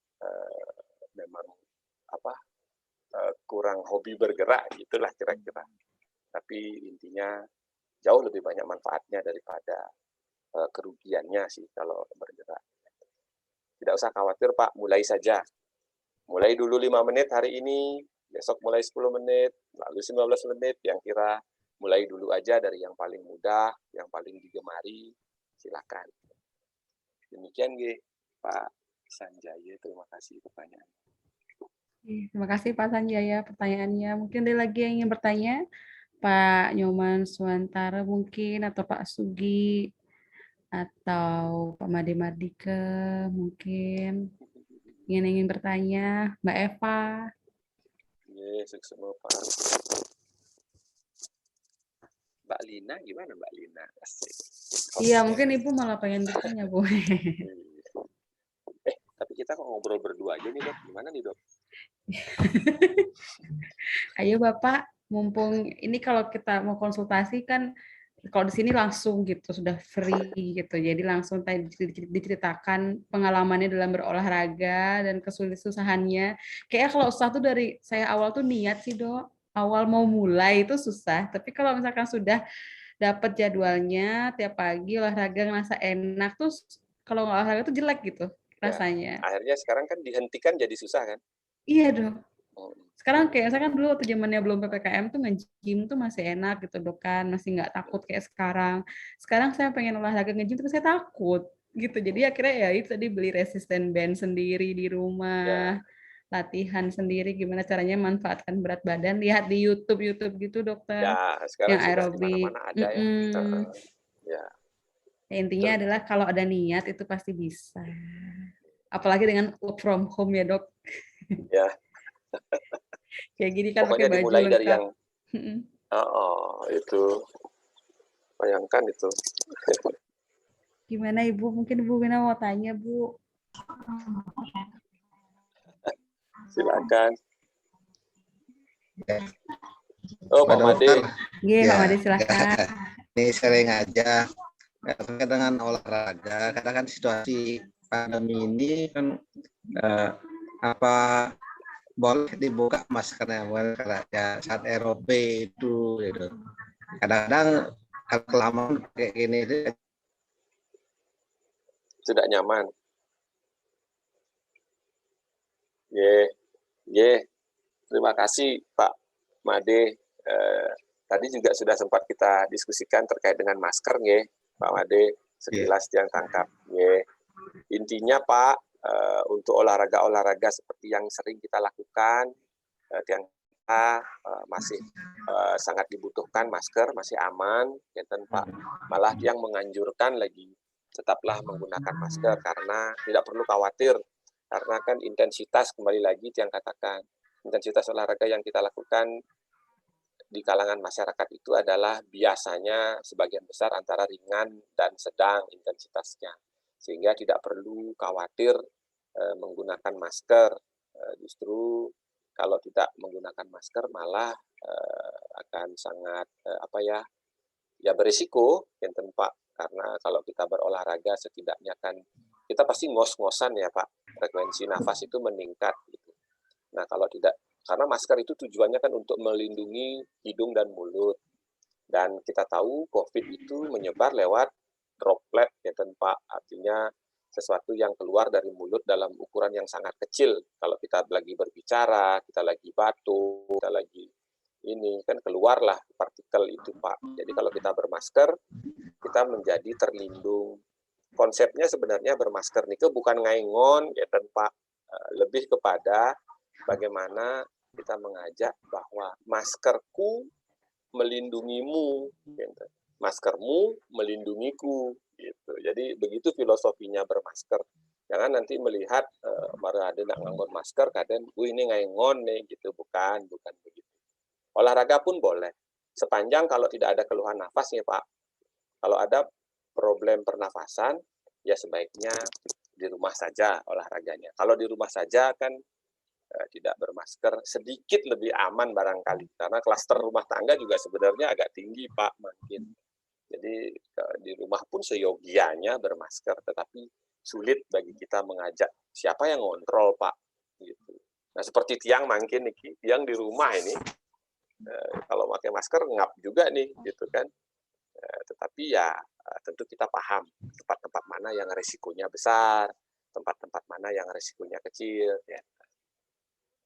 kurang hobi bergerak gitulah kira-kira. Tapi intinya jauh lebih banyak manfaatnya daripada kerugiannya sih kalau bergerak. Tidak usah khawatir Pak, mulai saja. Mulai dulu 5 menit hari ini, besok mulai 10 menit, lalu 15 menit, yang kira mulai dulu aja dari yang paling mudah, yang paling digemari, silakan. Demikian Pak Sanjaya, terima kasih pertanyaan. Terima kasih Pak Sanjaya pertanyaannya. Mungkin ada lagi yang ingin bertanya? Pak Nyoman Suantara mungkin, atau Pak Sugi, atau Pak Made Mardike mungkin ingin bertanya. Mbak Eva. Sukses semua Pak. Mbak Lina gimana Mbak Lina? Asik. Iya, mungkin Ibu malah pengen bertanya, Bu. Tapi kita kok ngobrol berdua aja nih dok, gimana nih dok? Ayo Bapak, mumpung ini kalau kita mau konsultasi kan, kalau di sini langsung gitu, sudah free gitu. Jadi langsung tadi diceritakan pengalamannya dalam berolahraga dan kesusahannya. Kayaknya kalau susah tuh dari saya awal tuh niat sih dok. Awal mau mulai itu susah. Tapi kalau misalkan sudah dapat jadwalnya tiap pagi olahraga ngerasa enak tuh, kalau nggak olahraga tuh jelek gitu Ya, rasanya. akhirnya sekarang kan dihentikan jadi susah kan? Iya dok. Hmm. Sekarang kayak saya kan dulu waktu zamannya belum PPKM tuh nge-gym tuh masih enak gitu dok kan, masih nggak takut kayak sekarang. Sekarang saya pengen olahraga nge-gym tapi saya takut gitu. Jadi akhirnya ya itu tadi beli resisten band sendiri di rumah, latihan sendiri gimana caranya manfaatkan berat badan, lihat di YouTube gitu dokter. Ya, sekarang Yang sudah di aerobik. mana-mana ada ya. Ya. Ya, intinya adalah kalau ada niat itu pasti bisa. Apalagi dengan work from home ya dok. Ya. Kayak gini kan pakai Pokoknya baju dimulai dari lengkap. yang itu. Bayangkan itu. Gimana Ibu? Mungkin Ibu Wina mau tanya, Bu. Silakan. Oh, Pak Made. Iya, Pak Made silakan. Ini sering aja dengan olahraga. Karena kan situasi pandemi ini kan apa boleh dibuka maskernya ya, saat aerobik itu gitu. Kadang-kadang kalau kelamaan kayak gini itu tidak nyaman. Terima kasih Pak Made. Tadi juga sudah sempat kita diskusikan terkait dengan masker, Pak Made. Sekilas yang tangkap. Intinya Pak, untuk olahraga-olahraga seperti yang sering kita lakukan, yang kita masih sangat dibutuhkan masker, masih aman, Pak. Malah yang menganjurkan lagi tetaplah menggunakan masker karena tidak perlu khawatir, karena kan intensitas kembali lagi yang katakan intensitas olahraga yang kita lakukan di kalangan masyarakat itu adalah biasanya sebagian besar antara ringan dan sedang intensitasnya, sehingga tidak perlu khawatir menggunakan masker. Justru kalau tidak menggunakan masker malah akan sangat berisiko, Pak, karena kalau kita berolahraga setidaknya kan kita pasti ngos-ngosan ya Pak, frekuensi nafas itu meningkat gitu. Nah kalau tidak, karena masker itu tujuannya kan untuk melindungi hidung dan mulut, dan kita tahu COVID itu menyebar lewat droplet Pak, artinya sesuatu yang keluar dari mulut dalam ukuran yang sangat kecil. Kalau kita lagi berbicara, kita lagi batuk, kita lagi ini kan keluarlah partikel itu Pak. Jadi kalau kita bermasker, kita menjadi terlindung. Konsepnya sebenarnya bermasker nih bukan ngaingon Pak, lebih kepada bagaimana kita mengajak bahwa maskerku melindungimu, maskermu melindungiku, gitu. Jadi begitu filosofinya bermasker. Jangan nanti melihat ada nak nganggon masker, kadang ini ngaingon nih, gitu. Bukan begitu. Olahraga pun boleh, sepanjang kalau tidak ada keluhan nafas ya Pak. Kalau ada problem pernafasan, ya sebaiknya di rumah saja olahraganya. Kalau di rumah saja kan tidak bermasker sedikit lebih aman barangkali, karena klaster rumah tangga juga sebenarnya agak tinggi Pak makin. Jadi di rumah pun seyogianya bermasker, tetapi sulit bagi kita mengajak siapa yang ngontrol Pak. Gitu. Nah seperti tiang makin nih, tiang di rumah ini kalau pakai masker ngap juga nih, gitu kan. Tetapi ya tentu kita paham tempat-tempat mana yang resikonya besar, tempat-tempat mana yang resikonya kecil, ya.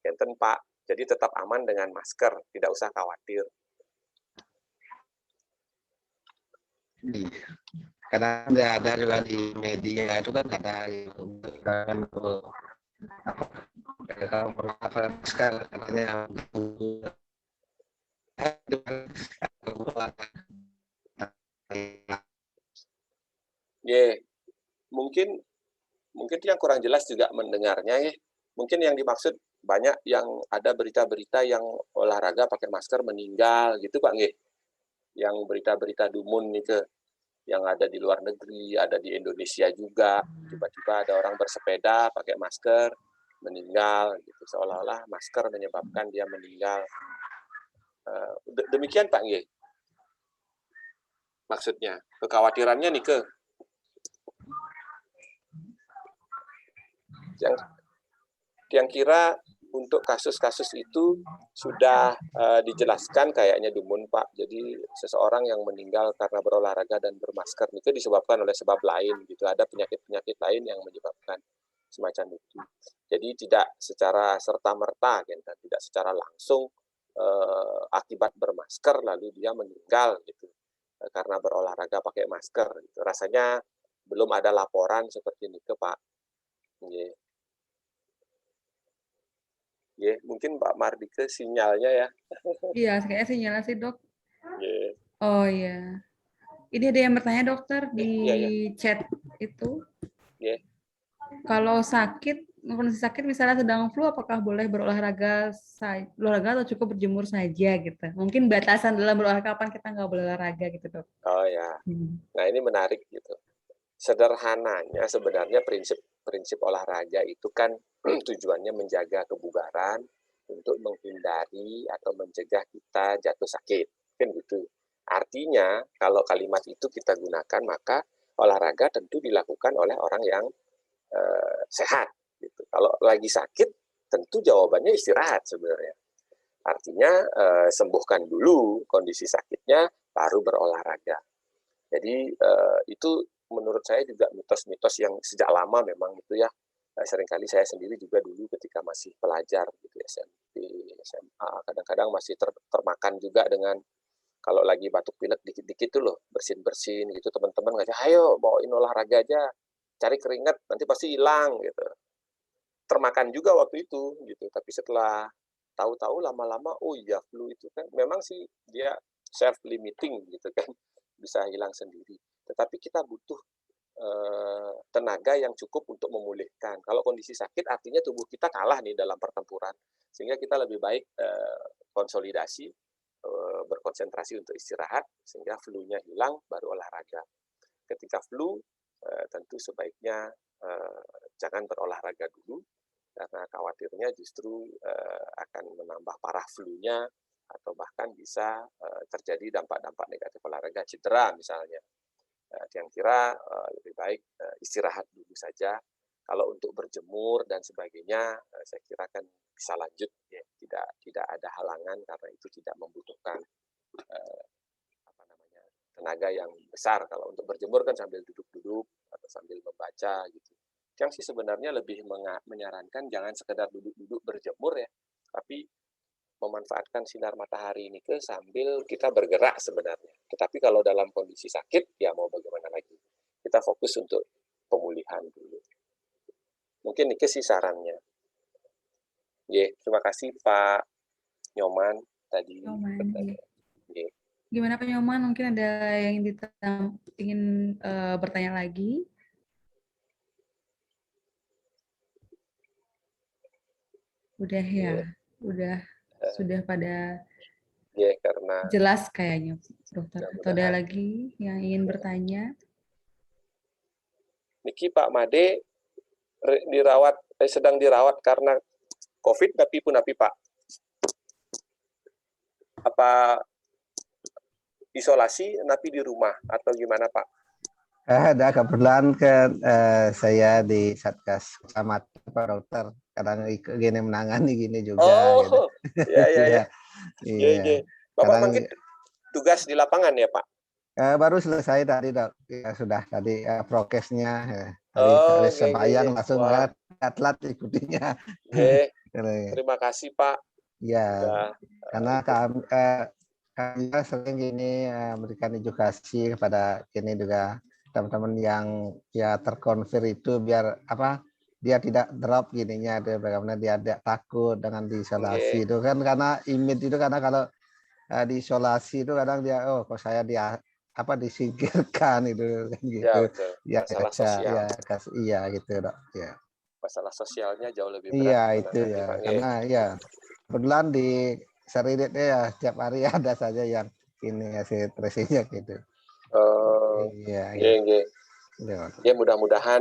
Enten Pak, jadi tetap aman dengan masker, tidak usah khawatir. Karena ada juga di media itu kan ada masker katanya mungkin yang kurang jelas juga mendengarnya ya. Mungkin yang dimaksud banyak yang ada berita-berita yang olahraga pakai masker meninggal gitu Pak nggih. Yang berita-berita dumun nih yang ada di luar negeri, ada di Indonesia juga. Tiba-tiba ada orang bersepeda pakai masker, meninggal, gitu. Seolah-olah masker menyebabkan dia meninggal. Demikian Pak Nge. Maksudnya, kekhawatirannya nih yang kira untuk kasus-kasus itu sudah dijelaskan kayaknya Dumun Pak. Jadi seseorang yang meninggal karena berolahraga dan bermasker itu disebabkan oleh sebab lain gitu. Ada penyakit-penyakit lain yang menyebabkan semacam itu. Jadi tidak secara serta-merta, tidak secara langsung akibat bermasker lalu dia meninggal gitu karena berolahraga pakai masker. Gitu. Rasanya belum ada laporan seperti itu Pak. Yeah. Ya, mungkin Pak Mardike sinyalnya ya. Iya, kayaknya sinyalnya sih dok. Yeah. Oh iya. Ini ada yang bertanya dokter di chat itu. Yeah. Kalau kondisi sakit misalnya sedang flu, apakah boleh berolahraga atau cukup berjemur saja gitu? Mungkin batasan dalam berolahraga kapan kita nggak boleh olahraga gitu dok. Oh ya. Nah ini menarik gitu. Sederhananya sebenarnya prinsip olahraga itu kan tujuannya menjaga kebugaran untuk menghindari atau mencegah kita jatuh sakit, kan gitu. Artinya kalau kalimat itu kita gunakan maka olahraga tentu dilakukan oleh orang yang sehat. Gitu. Kalau lagi sakit tentu jawabannya istirahat sebenarnya. Artinya sembuhkan dulu kondisi sakitnya baru berolahraga. Jadi itu menurut saya juga mitos-mitos yang sejak lama memang itu ya. Seringkali saya sendiri juga dulu ketika masih pelajar gitu SMP, SMA, kadang-kadang masih termakan juga dengan kalau lagi batuk pilek dikit-dikit tuh loh, bersin-bersin gitu, teman-teman ngajak, ayo bawain olahraga aja, cari keringat, nanti pasti hilang gitu. Termakan juga waktu itu gitu, tapi setelah tahu-tahu lama-lama, oh iya flu itu kan memang sih dia self-limiting gitu kan, bisa hilang sendiri. Tetapi kita butuh tenaga yang cukup untuk memulihkan. Kalau kondisi sakit artinya tubuh kita kalah nih dalam pertempuran, sehingga kita lebih baik konsolidasi, berkonsentrasi untuk istirahat, sehingga flu-nya hilang, baru olahraga. Ketika flu, tentu sebaiknya jangan berolahraga dulu, karena khawatirnya justru akan menambah parah flu-nya, atau bahkan bisa terjadi dampak-dampak negatif olahraga, cedera misalnya. Yang kira lebih baik istirahat dulu saja. Kalau untuk berjemur dan sebagainya, saya kira kan bisa lanjut, ya. Tidak ada halangan karena itu tidak membutuhkan tenaga yang besar. Kalau untuk berjemur kan sambil duduk-duduk atau sambil membaca gitu. Yang sih sebenarnya lebih menyarankan jangan sekedar duduk-duduk berjemur ya, tapi memanfaatkan sinar matahari ini sambil kita bergerak sebenarnya. Tetapi kalau dalam kondisi sakit, ya mau bagaimana lagi? Kita fokus untuk pemulihan dulu. Mungkin itu sih sarannya. Terima kasih Pak Nyoman tadi. Gimana Pak Nyoman? Mungkin ada yang ingin bertanya lagi? Udah ya? Udah. Sudah pada karena jelas kayaknya, dokter. Atau ada lagi yang ingin bertanya? Niki Pak Made sedang dirawat karena COVID, tapi Pak? Apa isolasi, tapi di rumah atau gimana Pak? Ada kebetulan saya di Satgas Kecamatan Pak Dokter, kadang gini menangani gini juga. Oh, gitu. Iya. Bapak Kadang, mungkin tugas di lapangan ya Pak? Baru selesai tadi dok, ya sudah tadi prokesnya. Tadi habis sembahyang langsung telat ikutinya. Terima kasih Pak. Ya, karena kami sering gini memberikan edukasi kepada ini juga teman-teman yang ya terkonfir itu biar dia tidak drop gininya, bagaimana dia tidak takut dengan diisolasi itu kan, karena image itu karena kalau diisolasi itu kadang dia kok saya disingkirkan itu kan gitu. Ya, masalah sosial. Iya gitu dok. Ya. Masalah sosialnya jauh lebih berat. Iya itu ya, karena ya kebetulan di Seridit ya setiap hari ada saja yang ini hasil tracingnya gitu. Iya, Nggih, nggih. iya. Ya mudah-mudahan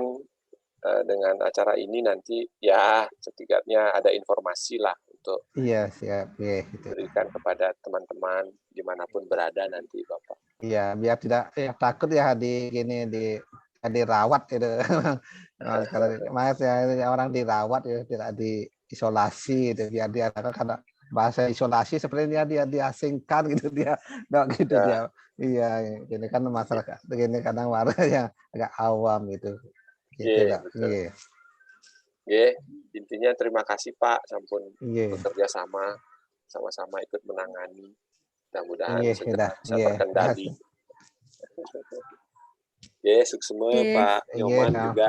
dengan acara ini nanti ya setidaknya ada informasi lah untuk Iya, siap. Iya, gitu. berikan kepada teman-teman dimanapun berada nanti Bapak. Iya, biar tidak takut ya dirawat gitu. Nah, kalau mas ya orang dirawat ya tidak diisolasi gitu biar dia karena bahasa isolasi sepertinya dia diasingkan gitu dia nggak gitu Ya, dia. Iya, ini kan masyarakat begini kadang warga yang agak awam gitu. Gitu iya Kak. betul. Iya. Iya, intinya terima kasih Pak, sampun Iya. bekerja sama-sama ikut menangani. Mudah-mudahan Iya, segera sudah. bisa Iya. terkendali. Ya, sukses Oke, Pak Iya, Nyoman juga.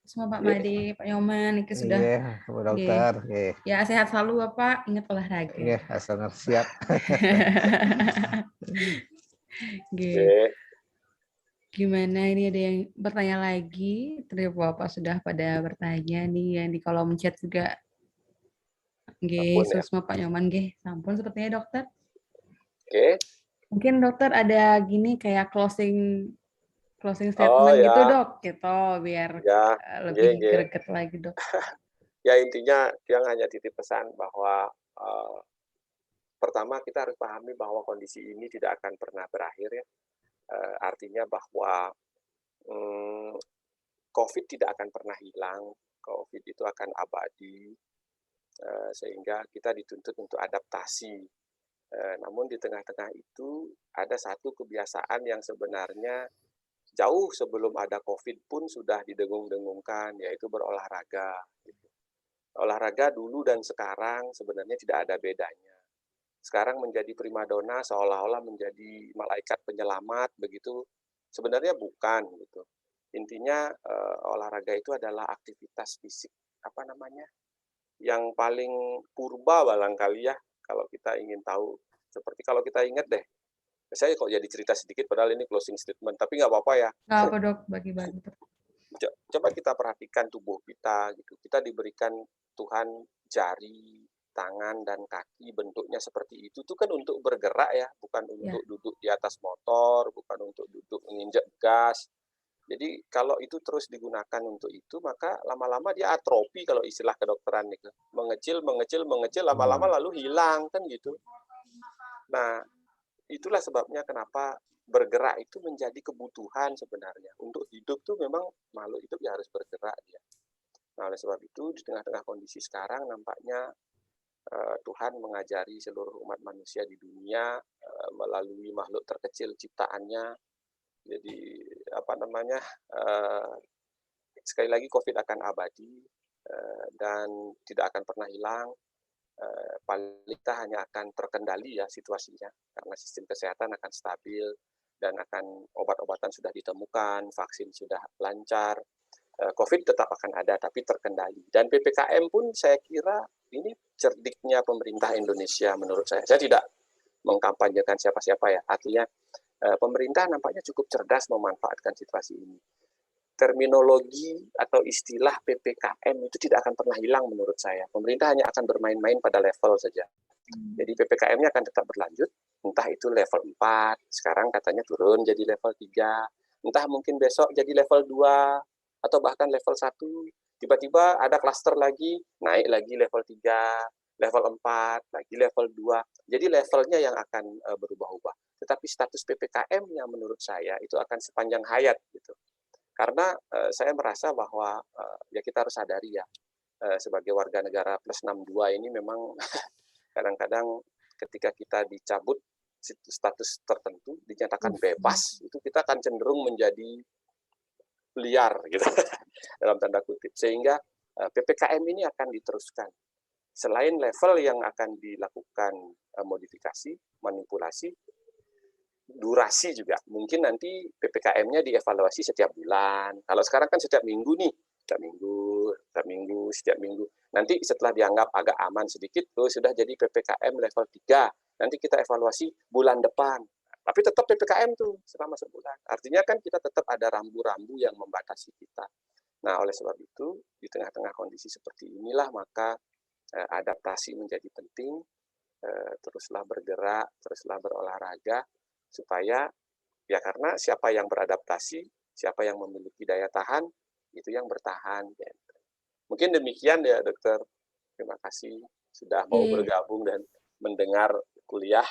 semua Pak Iya, Made, Pak Nyoman, itu sudah. iya, Bu Oke. Dokter. Iya. Ya, sehat selalu Bapak, ingat olahraga. Iya, asal siap. Oke. iya. Gimana ini ada yang bertanya lagi? Terus Bapak sudah pada bertanya nih yang di kolom chat juga. Oke, Ampun ya. Susma Pak Nyoman, oke. Sampun sepertinya dokter. Oke. Mungkin dokter ada gini kayak closing Oh statement gitu ya, dok, gitu biar ya, nggih, lebih nggih. greget lagi dok. Ya intinya dia hanya titip pesan bahwa pertama kita harus pahami bahwa kondisi ini tidak akan pernah berakhir ya. Artinya bahwa COVID tidak akan pernah hilang, COVID itu akan abadi, sehingga kita dituntut untuk adaptasi. Namun di tengah-tengah itu ada satu kebiasaan yang sebenarnya jauh sebelum ada COVID pun sudah didengung-dengungkan, yaitu berolahraga. Olahraga dulu dan sekarang sebenarnya tidak ada bedanya. Sekarang menjadi primadona seolah-olah menjadi malaikat penyelamat begitu, sebenarnya bukan gitu. Intinya olahraga itu adalah aktivitas fisik yang paling purba barangkali ya kalau kita ingin tahu. Seperti kalau kita ingat deh, saya kok jadi cerita sedikit padahal ini closing statement, tapi nggak apa-apa ya. Nggak apa dok, bagi-bagi. Coba kita perhatikan tubuh kita gitu. Kita diberikan Tuhan jari, tangan dan kaki bentuknya seperti itu tuh kan untuk bergerak ya, bukan untuk duduk di atas motor, bukan untuk duduk menginjak gas. Jadi kalau itu terus digunakan untuk itu, maka lama-lama dia atrofi kalau istilah kedokteran itu. Mengecil, lama-lama lalu hilang kan gitu. Nah, itulah sebabnya kenapa bergerak itu menjadi kebutuhan sebenarnya. Untuk hidup tuh memang makhluk hidup ya harus bergerak dia. Nah, oleh sebab itu di tengah-tengah kondisi sekarang nampaknya Tuhan mengajari seluruh umat manusia di dunia melalui makhluk terkecil ciptaannya. Jadi sekali lagi COVID akan abadi dan tidak akan pernah hilang. Paling kita hanya akan terkendali ya situasinya karena sistem kesehatan akan stabil dan akan obat-obatan sudah ditemukan, vaksin sudah lancar. COVID tetap akan ada tapi terkendali. Dan PPKM pun saya kira ini cerdiknya pemerintah Indonesia menurut saya. Saya tidak mengkampanyekan siapa-siapa ya. Artinya pemerintah nampaknya cukup cerdas memanfaatkan situasi ini. Terminologi atau istilah PPKM itu tidak akan pernah hilang menurut saya. Pemerintah hanya akan bermain-main pada level saja. Jadi PPKM-nya akan tetap berlanjut, entah itu level 4, sekarang katanya turun jadi level 3, entah mungkin besok jadi level 2, atau bahkan level 1, tiba-tiba ada klaster lagi, naik lagi level 3, level 4, lagi level 2. Jadi levelnya yang akan berubah-ubah. Tetapi status PPKM yang menurut saya itu akan sepanjang hayat gitu. Karena saya merasa bahwa ya kita harus sadari ya sebagai warga negara plus 62 ini memang kadang-kadang ketika kita dicabut status tertentu dinyatakan bebas itu kita akan cenderung menjadi liar gitu dalam tanda kutip, sehingga PPKM ini akan diteruskan selain level yang akan dilakukan modifikasi, manipulasi, durasi juga. Mungkin nanti PPKM-nya dievaluasi setiap bulan. Kalau sekarang kan setiap minggu nih, setiap minggu. Nanti setelah dianggap agak aman sedikit, sudah jadi PPKM level 3. Nanti kita evaluasi bulan depan. Tapi tetap PPKM tuh selama sebulan. Artinya kan kita tetap ada rambu-rambu yang membatasi kita. Nah, oleh sebab itu, di tengah-tengah kondisi seperti inilah maka adaptasi menjadi penting. Teruslah bergerak, teruslah berolahraga, supaya Ya karena siapa yang beradaptasi, siapa yang memiliki daya tahan, itu yang bertahan. Gitu. Mungkin demikian ya dokter. Terima kasih sudah mau bergabung dan mendengar kuliah.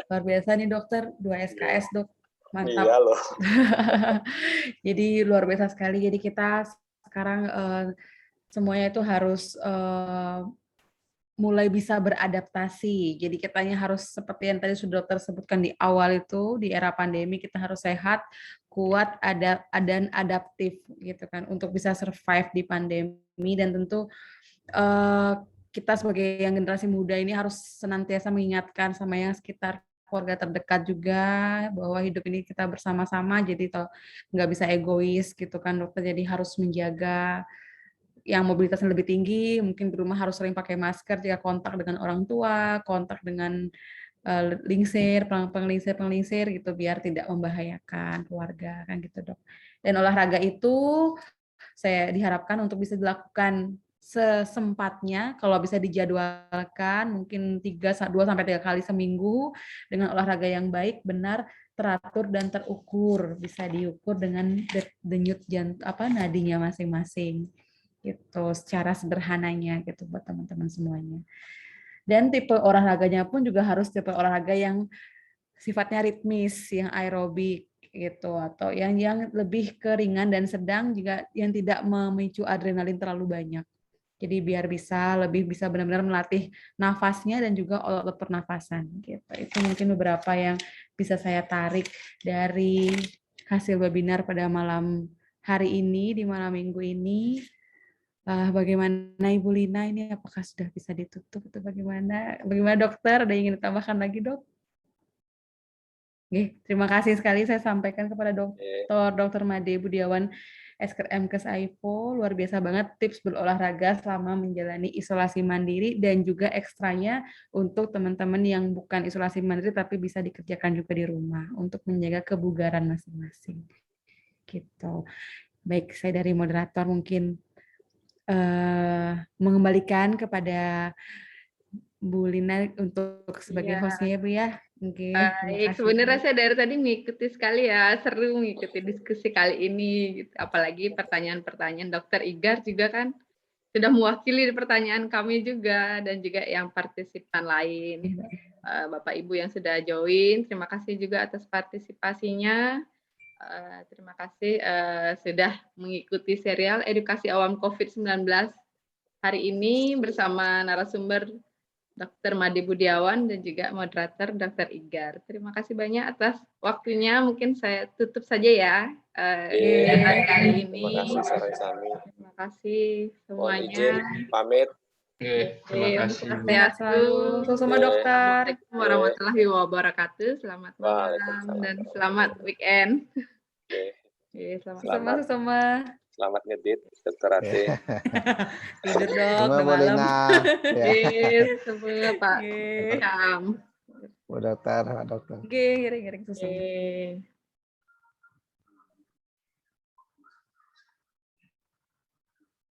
Luar biasa nih dokter, 2 SKS dok, mantap. Iya loh. Jadi luar biasa sekali. Jadi kita sekarang semuanya itu harus mulai bisa beradaptasi. Jadi kitanya harus seperti yang tadi sudah dokter sebutkan di awal itu, di era pandemi kita harus sehat, kuat, dan adaptif gitu kan untuk bisa survive di pandemi. Dan tentu kita sebagai yang generasi muda ini harus senantiasa mengingatkan sama yang sekitar, keluarga terdekat juga, bahwa hidup ini kita bersama-sama, jadi nggak bisa egois gitu kan dokter. Jadi harus menjaga yang mobilitasnya lebih tinggi, mungkin di rumah harus sering pakai masker jika kontak dengan orang tua, kontak dengan penglingsir gitu, biar tidak membahayakan keluarga kan gitu dok. Dan olahraga itu saya diharapkan untuk bisa dilakukan sesempatnya, kalau bisa dijadwalkan mungkin 2-3 kali seminggu dengan olahraga yang baik, benar, teratur dan terukur, bisa diukur dengan denyut nadinya masing-masing gitu, secara sederhananya gitu buat teman-teman semuanya. Dan tipe olahraganya pun juga harus tipe olahraga yang sifatnya ritmis, yang aerobik gitu, atau yang lebih ke ringan dan sedang, juga yang tidak memicu adrenalin terlalu banyak. Jadi biar lebih bisa benar-benar melatih nafasnya dan juga otot pernafasan gitu. Itu mungkin beberapa yang bisa saya tarik dari hasil webinar pada malam hari ini, di malam minggu ini. Bagaimana Ibu Lina ini, apakah sudah bisa ditutup atau bagaimana? Bagaimana dokter? Ada yang ingin ditambahkan lagi dok? Oke, terima kasih sekali saya sampaikan kepada Dr. Made Budiawan, MKes AIPO. Luar biasa banget tips berolahraga selama menjalani isolasi mandiri, dan juga ekstranya untuk teman-teman yang bukan isolasi mandiri tapi bisa dikerjakan juga di rumah untuk menjaga kebugaran masing-masing. Gitu. Baik, saya dari moderator mungkin mengembalikan kepada Bu Lina untuk sebagai hostnya ya Bu ya. Oke, baik, sebenarnya saya dari tadi mengikuti sekali ya, seru mengikuti diskusi kali ini, gitu. Apalagi pertanyaan-pertanyaan Dokter Igar juga kan sudah mewakili pertanyaan kami juga, dan juga yang partisipan lain. Bapak Ibu yang sudah join, terima kasih juga atas partisipasinya. Terima kasih sudah mengikuti serial Edukasi Awam COVID-19 hari ini bersama narasumber Dr. Made Budiawan dan juga moderator Dr. Igar. Terima kasih banyak atas waktunya. Mungkin saya tutup saja ya kali ini. Terima kasih Sami. Terima kasih semuanya. Mohon izin pamit. Terima kasih. Sehat selalu. Sama dokter. Assalamualaikum warahmatullahi wabarakatuh. Selamat malam dan selamat weekend. Selamat Selamat ngedit, Dokter Ate. Tidur dok, udah boleh malam. Semua Pak. Bu dokter, Pak dokter. Giring susu.